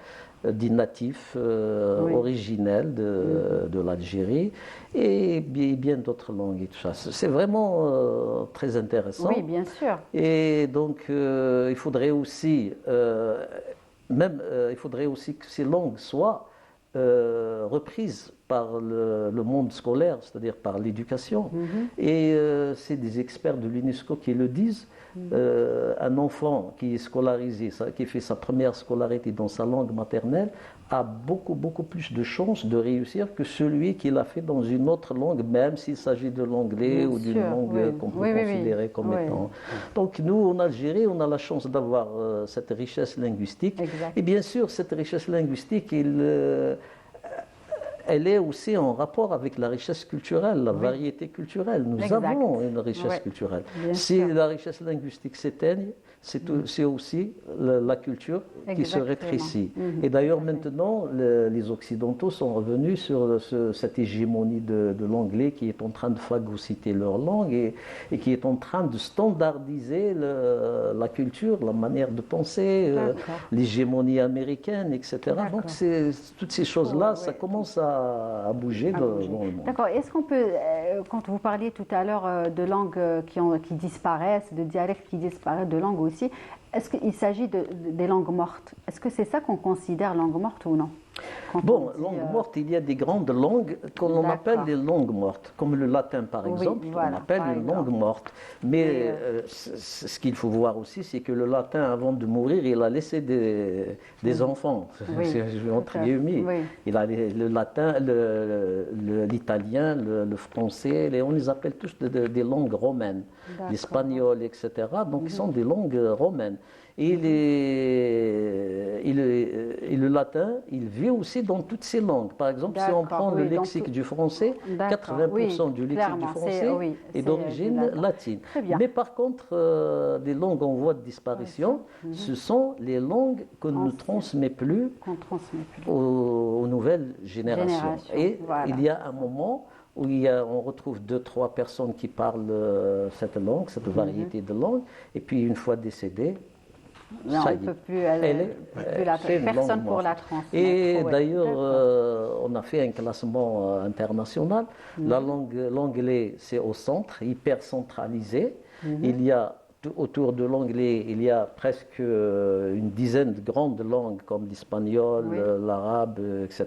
des natifs originels de l'Algérie et bien d'autres langues et tout ça. C'est vraiment très intéressant. Oui, bien sûr. Et donc, il faudrait aussi que ces langues soient reprises par le monde scolaire, c'est-à-dire par l'éducation. Et c'est des experts de l'UNESCO qui le disent. Un enfant qui est scolarisé, qui fait sa première scolarité dans sa langue maternelle, a beaucoup plus de chances de réussir que celui qui l'a fait dans une autre langue, même s'il s'agit de l'anglais ou d'une langue qu'on peut considérer comme étant... Donc nous, en Algérie, on a la chance d'avoir cette richesse linguistique. Et bien sûr, cette richesse linguistique, elle est aussi en rapport avec la richesse culturelle, la variété culturelle. Nous avons une richesse culturelle. Si la richesse linguistique s'éteigne, c'est aussi la culture qui se rétrécit. Et d'ailleurs, maintenant, les Occidentaux sont revenus sur cette hégémonie de l'anglais qui est en train de phagocyter leur langue et qui est en train de standardiser la culture, la manière de penser, l'hégémonie américaine, etc. Donc, toutes ces choses-là, ça commence à bouger dans le monde. D'accord. Est-ce qu'on peut, quand vous parliez tout à l'heure de langues qui disparaissent, de dialectes qui disparaissent, de langues aussi, est-ce qu'il s'agit des langues mortes? Est-ce que c'est ça qu'on considère langue morte ou non? Langue morte, il y a des grandes langues qu'on appelle des langues mortes, comme le latin par exemple, on appelle une langue morte. Mais ce qu'il faut voir aussi, c'est que le latin, avant de mourir, il a laissé des enfants, entre guillemets. Il a le latin, l'italien, le français, on les appelle tous des langues romaines, l'espagnol, etc. Donc, ils sont des langues romaines. Et le latin, il vit aussi dans toutes ces langues. Par exemple, si on prend le lexique du français, 80% du lexique du français est d'origine latine. Mais par contre, des langues en voie de disparition, ce sont les langues qu'on ne transmet plus aux nouvelles générations. Et il y a un moment où on retrouve 2-3 personnes qui parlent cette langue, cette variété de langue, et puis une fois décédées, Non, on ne peut plus, personne pour la transmettre. Et d'ailleurs, on a fait un classement international. L'anglais, c'est au centre, hyper centralisé. Il y a autour de l'anglais, il y a presque une dizaine de grandes langues comme l'espagnol, l'arabe, etc.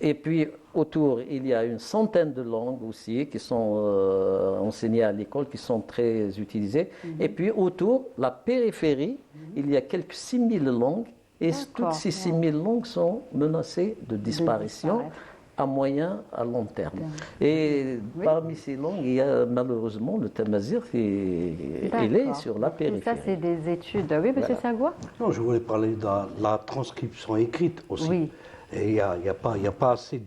Et puis autour, il y a une centaine de langues aussi qui sont enseignées à l'école, qui sont très utilisées. Et puis autour, la périphérie, il y a quelques 6000 langues. Et toutes ces 6000 langues sont menacées de disparition à moyen, à long terme. Et parmi ces langues, il y a malheureusement le tamazight, il est sur la périphérie. Ça, c'est des études. Oui, M. Sagua? Non, je voulais parler de la transcription écrite aussi. Oui. Et il n'y a pas assez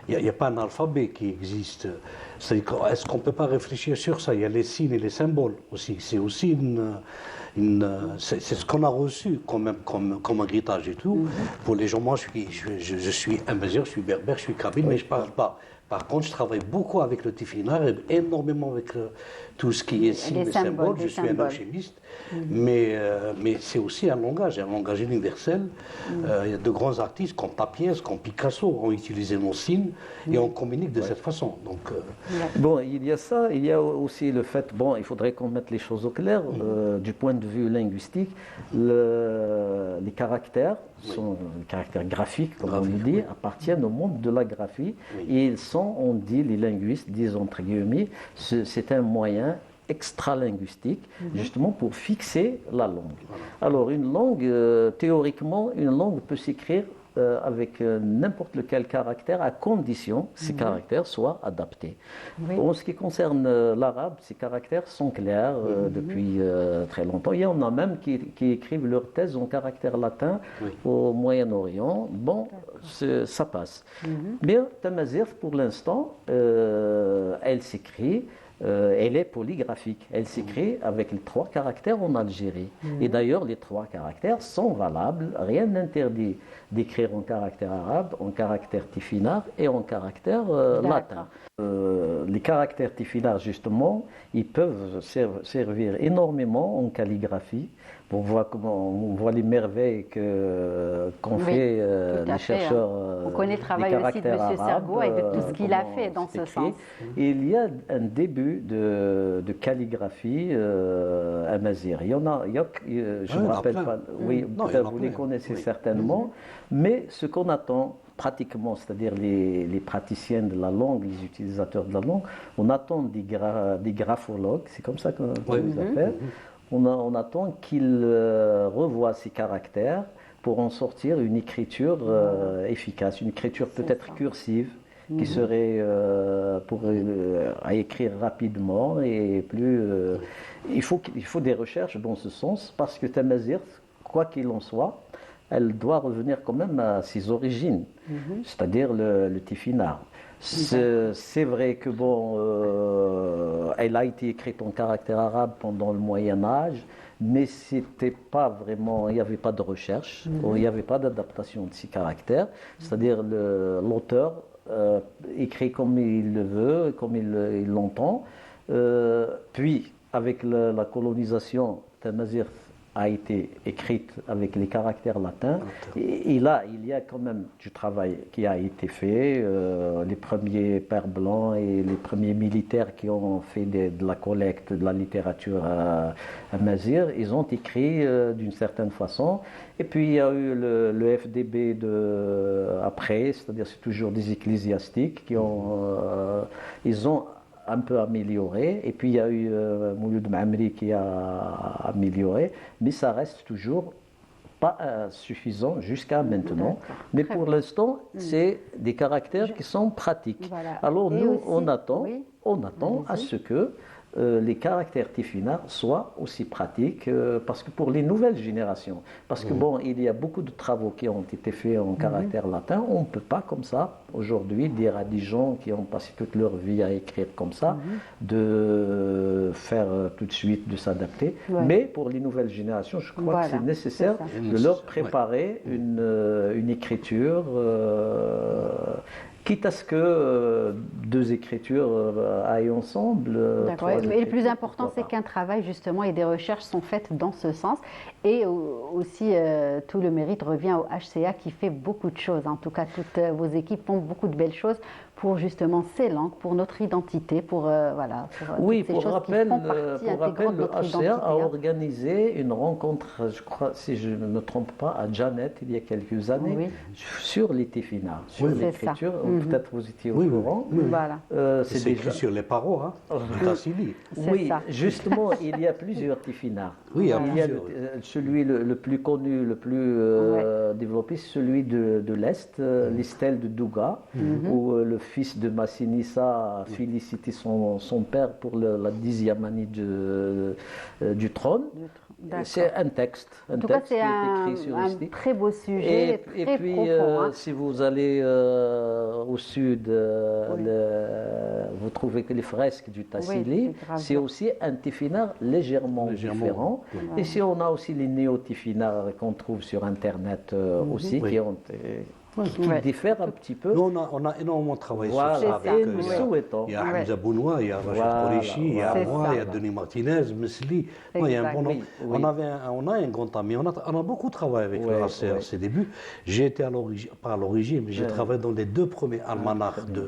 il n'y a pas un alphabet qui existe. Est-ce qu'on ne peut pas réfléchir sur ça? Il y a les signes et les symboles aussi. C'est aussi c'est ce qu'on a reçu comme héritage et tout. Pour les gens, moi, je suis amazigh, je suis berbère, je suis kabyle, mais je ne parle pas. Par contre, je travaille beaucoup avec le tifinagh, énormément avec tout ce qui est signes et symboles. Je suis un alchimiste. Mais c'est aussi un langage universel. Il y a de grands artistes comme Tapies, comme Picasso ont utilisé nos signes et on communique de cette façon. Donc, Bon, il y a ça, il y a aussi le fait, il faudrait qu'on mette les choses au clair. Du point de vue linguistique, les caractères, les caractères graphiques, comme on le dit, appartiennent au monde de la graphie. Et ils sont, on dit, les linguistes disent entre guillemets, c'est un moyen extralinguistique, justement pour fixer la langue. Alors une langue, théoriquement, une langue peut s'écrire avec n'importe lequel caractère, à condition que ces caractères soient adaptés. En ce qui concerne l'arabe, ces caractères sont clairs depuis très longtemps. Il y en a même qui écrivent leur thèse en caractère latin au Moyen-Orient. Bon, ça passe. Bien, tamazight, pour l'instant, elle s'écrit. Elle est polygraphique. Elle s'écrit avec les 3 caractères en Algérie. Et d'ailleurs, les 3 caractères sont valables. Rien n'interdit d'écrire en caractère arabe, en caractère tifinagh et en caractère latin. Les caractères tifinagh, justement, ils peuvent servir énormément en calligraphie. On voit les merveilles qu'ont fait les chercheurs. On connaît le travail aussi de M. Sergaud et de tout ce qu'il a fait dans ce sens. Et il y a un début de calligraphie amazigh. Il y en a, je ne me rappelle pas, vous les connaissez certainement, mais ce qu'on attend pratiquement, c'est-à-dire les praticiens de la langue, les utilisateurs de la langue, on attend des graphologues, c'est comme ça qu'on les appelle. On attend qu'ils revoient ces caractères pour en sortir une écriture efficace, une écriture peut-être cursive, qui serait à écrire rapidement et plus. Il faut des recherches dans ce sens, parce que tamazight, quoi qu'il en soit, elle doit revenir quand même à ses origines, c'est-à-dire le tifinagh. C'est vrai que elle a été écrite en caractère arabe pendant le Moyen-Âge, mais c'était pas vraiment, il n'y avait pas de recherche, il n'y avait pas d'adaptation de ces caractères, c'est-à-dire l'auteur écrit comme il le veut, comme il l'entend. Puis, avec la colonisation, tamazight a été écrite avec les caractères latins. Et là, il y a quand même du travail qui a été fait. Les premiers pères blancs et les premiers militaires qui ont fait de la collecte de la littérature amazigh, ils ont écrit d'une certaine façon. Et puis il y a eu le FDB après, c'est-à-dire c'est toujours des ecclésiastiques qui ils ont un peu amélioré, et puis il y a eu Mouloud Mamri qui a amélioré, mais ça reste toujours pas suffisant jusqu'à maintenant. Mais pour l'instant, c'est des caractères qui sont pratiques. Voilà. Alors nous, on attend à ce que les caractères tifinagh soient aussi pratiques, parce que pour les nouvelles générations, parce que il y a beaucoup de travaux qui ont été faits en caractère latin, on ne peut pas comme ça aujourd'hui dire à des gens qui ont passé toute leur vie à écrire comme ça, de faire tout de suite, de s'adapter. Mais pour les nouvelles générations, je crois que c'est nécessaire de leur préparer une écriture Quitte à ce que deux écritures aillent ensemble. D'accord. Mais le plus important, c'est qu'un travail justement et des recherches sont faites dans ce sens. Et aussi, tout le mérite revient au HCA qui fait beaucoup de choses. En tout cas, toutes vos équipes font beaucoup de belles choses pour justement ces langues, pour notre identité, pour voilà. Oui, pour rappel, le HCA a organisé une rencontre, je crois, si je ne me trompe pas, à Janet il y a quelques années, sur les Tifina, sur l'écriture. Peut-être vous étiez au courant. Voilà. C'est écrit sur les parois, hein, du Tassili. Oui, justement, il y a plusieurs Tifina. Oui, il y a celui le plus connu, le plus développé, celui de l'Est, l'Istel de Douga, où le fils de Massinissa a félicité son père pour la 10e année du trône. C'est un texte, en tout cas, c'est un très beau sujet, et très puis, profond. Si vous allez au sud, vous trouvez que les fresques du Tassili, c'est aussi un tifinagh légèrement différent. Et si on a aussi les néo-tifinagh qu'on trouve sur Internet aussi, qui diffèrent un petit peu. Nous, on a énormément travaillé sur ça. Il y a Hamza Bounoua, il y a Rachid Kourichi, il y a moi, il y a Denis Martinez, Mesli. On a un grand ami. On a beaucoup travaillé avec le HCA à ses débuts. J'ai été pas à l'origine, mais j'ai travaillé dans les 2 premiers almanachs de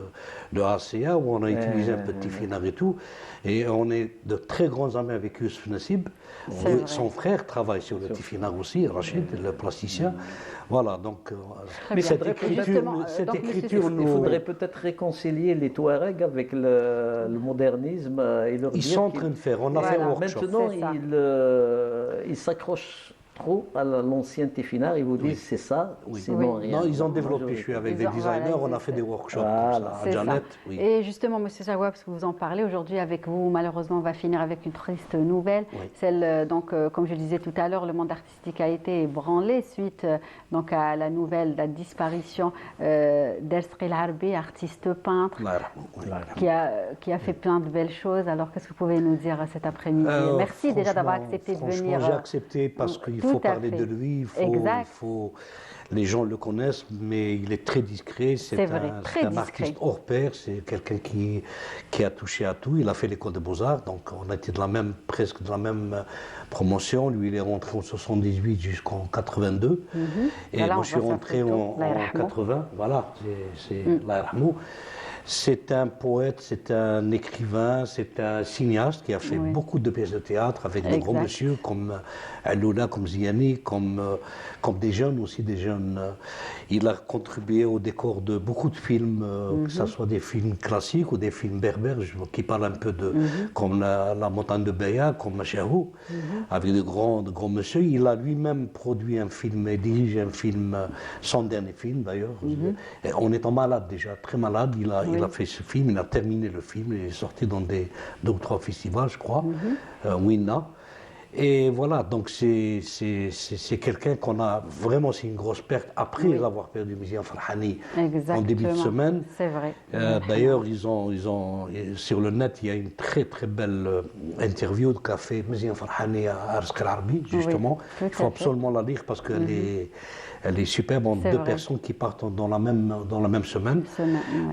HCA où on a utilisé un petit finard et tout. Et on est de très grands amis avec Youssef Nassib. Son frère travaille sur le tifinagh aussi, Rachid, le plasticien. Voilà, donc cette écriture il faudrait peut-être réconcilier les Touaregs avec le modernisme et leur. Ils sont en train de faire, on a fait un workshop. Maintenant, ils s'accrochent trop à l'ancien tifinagh, ils vous disent c'est ça, sinon rien. Non, ils ont développé, je suis avec des designers, on a fait des workshops à Janet. Et justement, Monsieur Jawab, parce que vous en parlez aujourd'hui avec vous, malheureusement, on va finir avec une triste nouvelle. Celle, donc, comme je le disais tout à l'heure, le monde artistique a été ébranlé suite donc, à la nouvelle, la disparition d'Elsri Larbi, artiste peintre, qui a fait plein de belles choses. Alors, qu'est-ce que vous pouvez nous dire cet après-midi? Merci déjà d'avoir accepté de venir. J'ai accepté parce qu'il faut parler de lui, les gens le connaissent, mais il est très discret. C'est un artiste hors pair, c'est quelqu'un qui a touché à tout. Il a fait l'école de Beaux-Arts, donc on était presque de la même promotion. Lui, il est rentré en 78 jusqu'en 82. Et moi, je suis rentré en 80. Voilà, c'est l'Aïrahmou. C'est un poète, c'est un écrivain, c'est un cinéaste qui a fait beaucoup de pièces de théâtre avec des grands messieurs comme Aloula, comme Ziani, comme des jeunes aussi, des jeunes. Il a contribué au décor de beaucoup de films, que ce soit des films classiques ou des films berbères, qui parlent un peu de, comme la montagne de Beya, comme Machahou, avec de grands messieurs. Il a lui-même produit un film et dirigé un film, son dernier film d'ailleurs. En étant malade déjà, très malade, il a fait ce film, il a terminé le film, il est sorti dans 2 ou 3 festivals, je crois, Winna. Et voilà, donc c'est quelqu'un qu'on a vraiment, c'est une grosse perte après avoir perdu Méziane Farhani en début de semaine. C'est vrai. D'ailleurs, ils ont sur le net, il y a une très très belle interview qu'a fait Méziane Farhani à Ars Arbi, justement. Il faut absolument la lire parce qu'elle est superbe en 2 personnes qui partent dans la même semaine.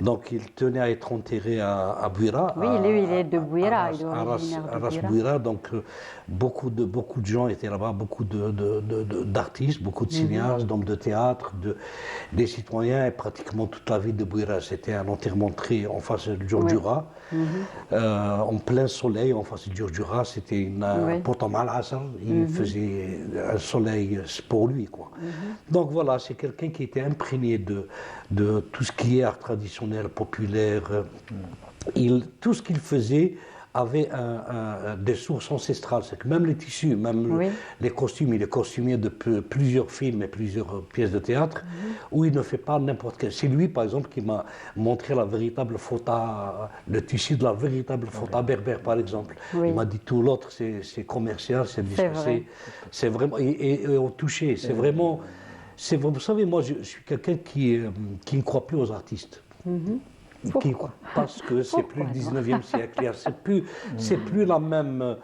Donc il tenait à être enterré à Bouira. Oui, lui, il est de Bouira. À Ras Bouira, donc beaucoup de gens étaient là-bas, beaucoup d'artistes, beaucoup de cinéastes, d'hommes de théâtre, des citoyens et pratiquement toute la ville de Bouira. C'était un enterrement très en face de Djurdjura, en plein soleil en face de Djurdjura. C'était une pourtant al-Asr, il faisait un soleil pour lui, quoi. Donc voilà, c'est quelqu'un qui était imprégné de tout ce qui est art traditionnel, populaire. Tout ce qu'il faisait avait des sources ancestrales. C'est que même les tissus, même les costumes, il est costumier de plusieurs films et plusieurs pièces de théâtre, où il ne fait pas n'importe quel. C'est lui, par exemple, qui m'a montré la véritable fauta, le tissu de la véritable fauta berbère, par exemple. Il m'a dit tout l'autre, c'est commercial, c'est vraiment... Et au toucher, c'est vraiment... Vous savez, moi, je suis quelqu'un qui ne croit plus aux artistes. Parce que c'est plus le 19e siècle. C'est plus la même...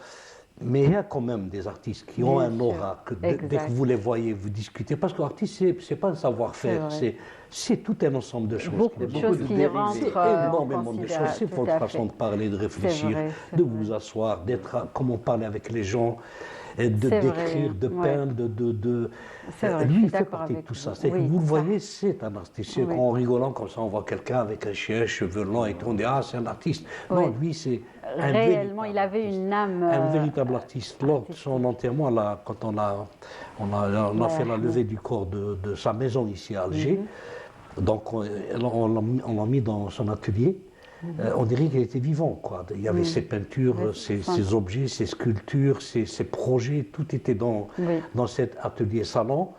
Mais il y a quand même des artistes qui ont un aura, que dès que vous les voyez, vous discutez. Parce que l'artiste, ce n'est pas un savoir-faire, c'est tout un ensemble de choses. Beaucoup de choses qui rentrent. C'est énormément de choses. C'est votre façon de parler, de réfléchir, de vous asseoir, d'être, comment parler avec les gens, d'écrire, de peindre, lui, il fait partie de tout ça. C'est que vous le voyez, c'est un artiste. En rigolant comme ça, on voit quelqu'un avec un chien, cheveux longs et tout, on dit « Ah, c'est un artiste ». Non, lui, c'est réellement, il avait une âme. Un véritable artiste. Lors de son enterrement, là, quand on a fait la levée du corps de sa maison ici à Alger, donc on l'a mis dans son atelier. On dirait qu'il était vivant, quoi. Il y avait ses peintures, ses objets, ses sculptures, ses projets, tout était dans cet atelier salon.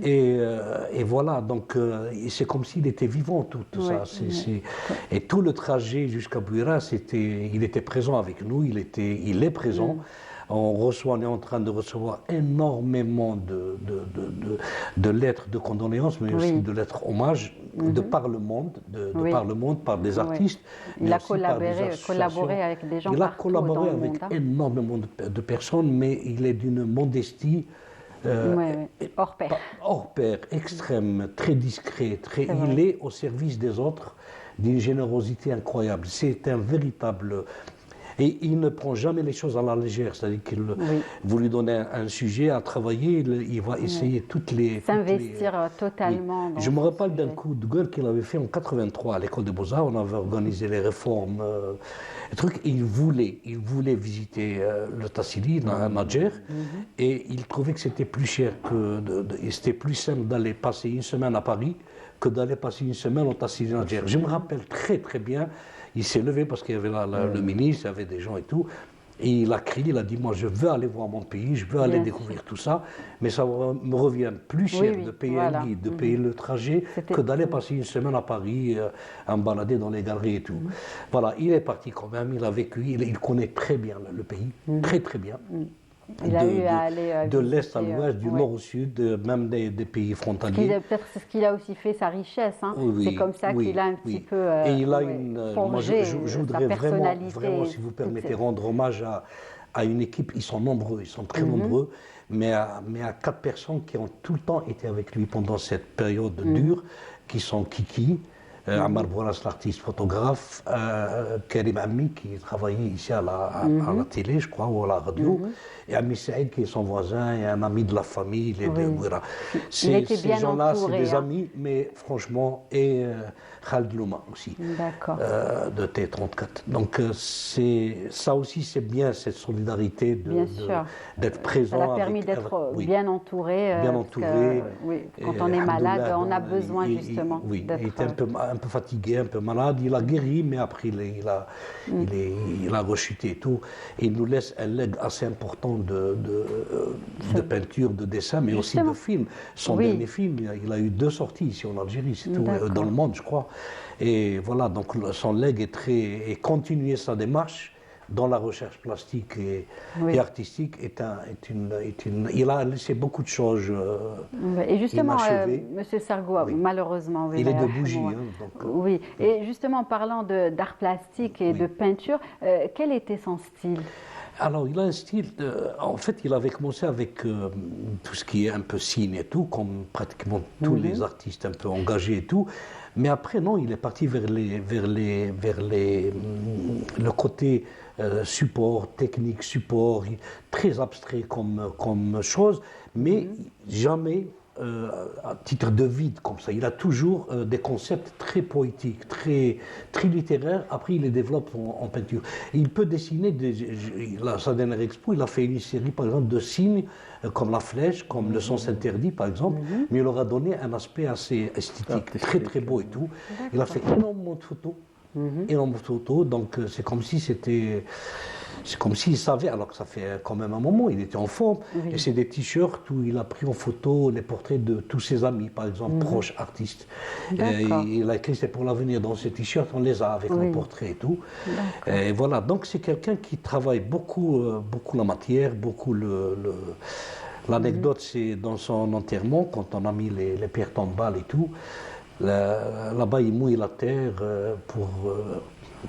Et voilà, donc c'est comme s'il était vivant, tout ça. Et tout le trajet jusqu'à Bouira, il était présent avec nous, il est présent. On est en train de recevoir énormément de lettres de condoléances, mais aussi de lettres hommages de par le monde, par des artistes. Il a collaboré avec des gens. Il a collaboré avec énormément de personnes, mais il est d'une modestie hors pair. Hors pair, extrême, très discret. Il est au service des autres d'une générosité incroyable. C'est un véritable... Et il ne prend jamais les choses à la légère, c'est-à-dire qu'il vous lui donnez un sujet à travailler, il va essayer toutes les... S'investir totalement. Je me rappelle d'un coup de gueule qu'il avait fait en 83 à l'école des Beaux-Arts, on avait organisé les réformes, il voulait visiter le Tassili, à Nadjer, et il trouvait que c'était plus cher, c'était plus simple d'aller passer une semaine à Paris que d'aller passer une semaine au Tassili Nadjer. Je me rappelle très très bien. Il s'est levé parce qu'il y avait le ministre, il y avait des gens et tout. Et il a crié, il a dit, moi je veux aller voir mon pays, je veux aller découvrir tout ça, mais ça me revient plus cher de payer un guide, de payer le trajet, que d'aller passer une semaine à Paris, à me balader dans les galeries et tout. Voilà, il est parti quand même, il a vécu, il connaît très bien le pays, très très bien. Il a eu à aller de l'Est à l'Ouest, du Nord au Sud, même des pays frontaliers. Peut-être c'est ce qu'il a aussi fait sa richesse. Hein. C'est comme ça qu'il a un petit peu et il a moi, je voudrais vraiment, si vous permettez, rendre hommage à une équipe. Ils sont nombreux, ils sont très nombreux, mais à 4 personnes qui ont tout le temps été avec lui pendant cette période dure, qui sont Kiki, Ammar Bouras, l'artiste photographe, Karim Ammi, qui travaillait ici à la télé, je crois, ou à la radio, et Ami Saïd, qui est son voisin, et un ami de la famille, les deux Bouira. Ces gens-là, c'est des amis, mais franchement, et Khaled Louma aussi, de T34. Donc, ça aussi, c'est bien, cette solidarité d'être présent. Ça a permis d'être bien entouré. Bien entouré. Quand on est malade, on a besoin justement d'être... Il était un peu fatigué, un peu malade. Il a guéri, mais après, il a rechuté et tout. Et il nous laisse un legs assez important de peinture, de dessin, mais aussi de films. Son dernier film, il a eu 2 sorties ici en Algérie, c'est tout, dans le monde, je crois. Et voilà, donc son legs et continuer sa démarche dans la recherche plastique et artistique il a laissé beaucoup de choses et justement, Monsieur Sargo, malheureusement, il est de Bougie. Oui, et justement, en parlant d'art plastique et de peinture, quel était son style? Alors, il a un style, en fait, il avait commencé avec tout ce qui est un peu signe et tout, comme pratiquement tous les artistes un peu engagés et tout. Mais après, non, il est parti vers le côté support, technique, support, très abstrait comme chose, mais jamais à titre de vide comme ça. Il a toujours des concepts très poétiques, très littéraires. Après, il les développe en peinture. Et il peut dessiner, sa dernière expo, il a fait une série, par exemple, de signes comme la flèche, comme le sens interdit, par exemple, mais il leur a donné un aspect assez esthétique, très très beau et tout. Il a fait énormément de photos, donc c'est comme si il savait, alors que ça fait quand même un moment, il était en forme. Et c'est des t-shirts où il a pris en photo les portraits de tous ses amis, par exemple, proches artistes. Il a écrit, c'est pour l'avenir. Dans ces t-shirts, on les a avec nos portraits et tout. Et voilà, donc c'est quelqu'un qui travaille beaucoup la matière, beaucoup l'anecdote, c'est dans son enterrement, quand on a mis les pierres tombales et tout. Là-bas, il mouille la terre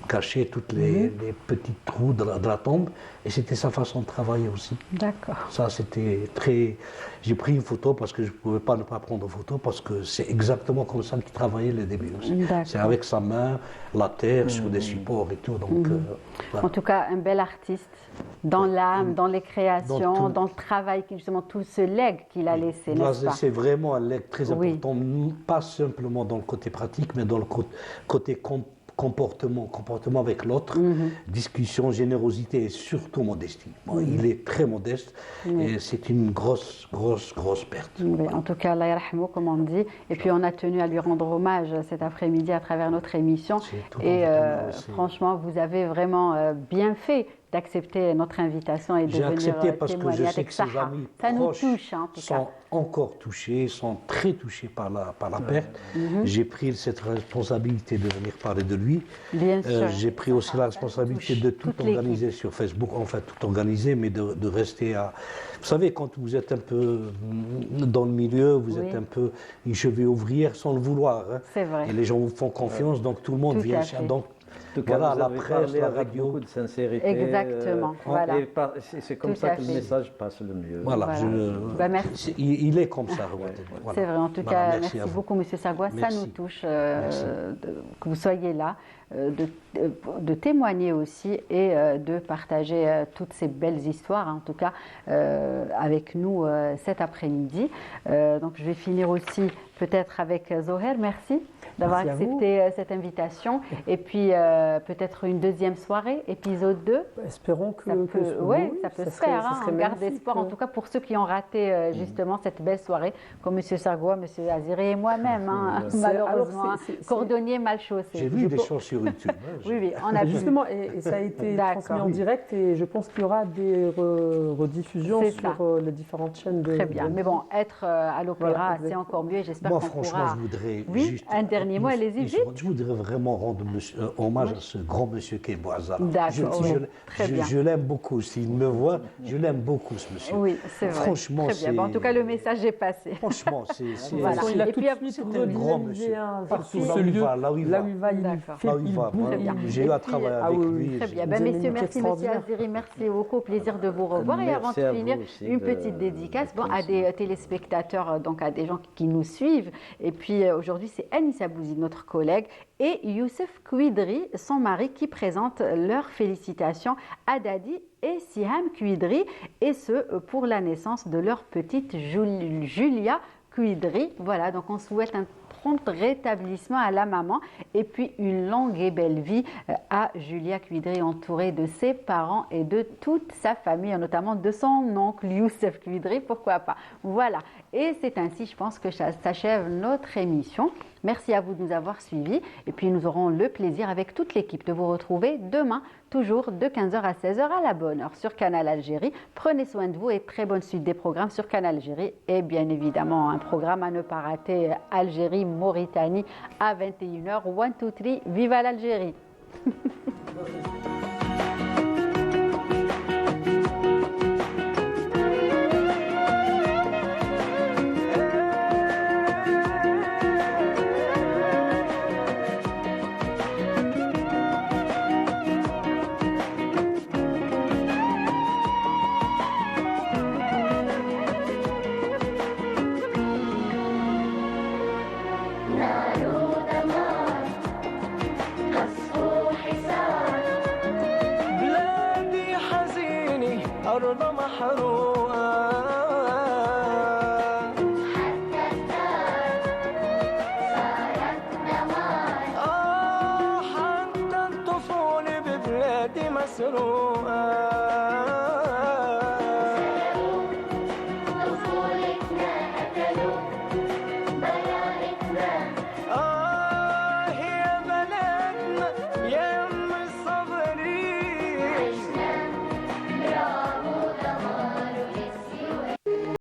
cacher toutes les petits trous de la tombe. Et c'était sa façon de travailler aussi. D'accord. Ça, c'était très... J'ai pris une photo parce que je ne pouvais pas ne pas prendre une photo parce que c'est exactement comme ça qu'il travaillait le début aussi. C'est avec sa main, la terre, sur des supports et tout. Donc, voilà. En tout cas, un bel artiste dans l'âme, dans les créations, dans le travail, justement, tout ce legs qu'il a laissé, n'est-ce pas? C'est vraiment un legs très important, pas simplement dans le côté pratique, mais dans le côté comportement avec l'autre, discussion, générosité et surtout modestie. Bon, il est très modeste et c'est une grosse perte. Oui, en tout cas, Allah yarhamou, comme on dit. Et puis on a tenu à lui rendre hommage cet après-midi à travers notre émission. Et franchement, vous avez vraiment bien fait d'accepter notre invitation et de venir accepté parce témoigner que je sais avec que ses Saha. amis Ça nous proches touche, en tout sont cas. encore touchés, sont très touchés par la perte. J'ai pris cette responsabilité de venir parler de lui. Bien sûr. J'ai pris aussi la responsabilité de tout organiser sur Facebook, enfin tout organiser, mais de rester à... Vous savez, quand vous êtes un peu dans le milieu, vous êtes un peu une cheville ouvrière sans le vouloir. Hein. C'est vrai. Et les gens vous font confiance, donc tout le monde vient. Donc, En tout cas, voilà, vous la avez presse, parlé la avec radio. beaucoup de sincérité. Exactement, voilà. C'est comme ça que le message passe le mieux. Voilà, merci. Il est comme ça. Voilà. C'est vrai, en tout cas, merci beaucoup, Monsieur Sagua. Ça nous touche que vous soyez là, de témoigner aussi et de partager toutes ces belles histoires, en tout cas, avec nous cet après-midi. Donc, je vais finir aussi peut-être avec Zoher. Merci d'avoir accepté cette invitation. Et puis, peut-être une deuxième soirée, épisode 2. Espérons que ça peut se faire. On garde espoir, en tout cas pour ceux qui ont raté justement cette belle soirée, comme M. Sagua, M. Aziri et moi-même, malheureusement. Cordonnier mal chaussé. J'ai vu des choses sur YouTube. Oui, on a justement, et ça a été transmis en direct, et je pense qu'il y aura des rediffusions sur les différentes chaînes. Très bien, mais bon, être à l'opéra, c'est encore mieux, et j'espère qu'on pourra... Moi, franchement, je voudrais juste... un dernier mot, allez-y vite. Je voudrais vraiment rendre hommage à ce grand monsieur qui est Bouazza. D'accord, très bien. Je l'aime beaucoup. S'il me voit, je l'aime beaucoup, ce monsieur. Oui, c'est vrai. Franchement, très bien. Bon, en tout cas, le message est passé. Franchement, c'est voilà. Il a et tout puis, de suite un grand monsieur. Partout là où il va, j'ai eu à travailler avec lui. Très bien. Messieurs, merci, Monsieur Aziri. Merci beaucoup. Plaisir de vous revoir. Et avant de finir, une petite dédicace à des téléspectateurs, donc à des gens qui nous suivent. Et puis aujourd'hui, c'est Anissa Bouzi, notre collègue, et Youssef Kouidri, son mari, qui présentent leurs félicitations à Dadi et Siham Kouidri, et ce pour la naissance de leur petite Julia Kouidri. Voilà, donc on souhaite un prompt rétablissement à la maman et puis une longue et belle vie à Julia Kouidri, entourée de ses parents et de toute sa famille, notamment de son oncle Youssef Kouidri, pourquoi pas. Voilà, et c'est ainsi, je pense, que s'achève notre émission. Merci à vous de nous avoir suivis et puis nous aurons le plaisir avec toute l'équipe de vous retrouver demain, toujours de 15h à 16h à la bonne heure sur Canal Algérie. Prenez soin de vous et très bonne suite des programmes sur Canal Algérie et bien évidemment un programme à ne pas rater, Algérie-Mauritanie à 21h. 1, 2, 3, viva l'Algérie. أرض محروقة حتى صارت نوار حتى الطفولة ببلادي مسروقة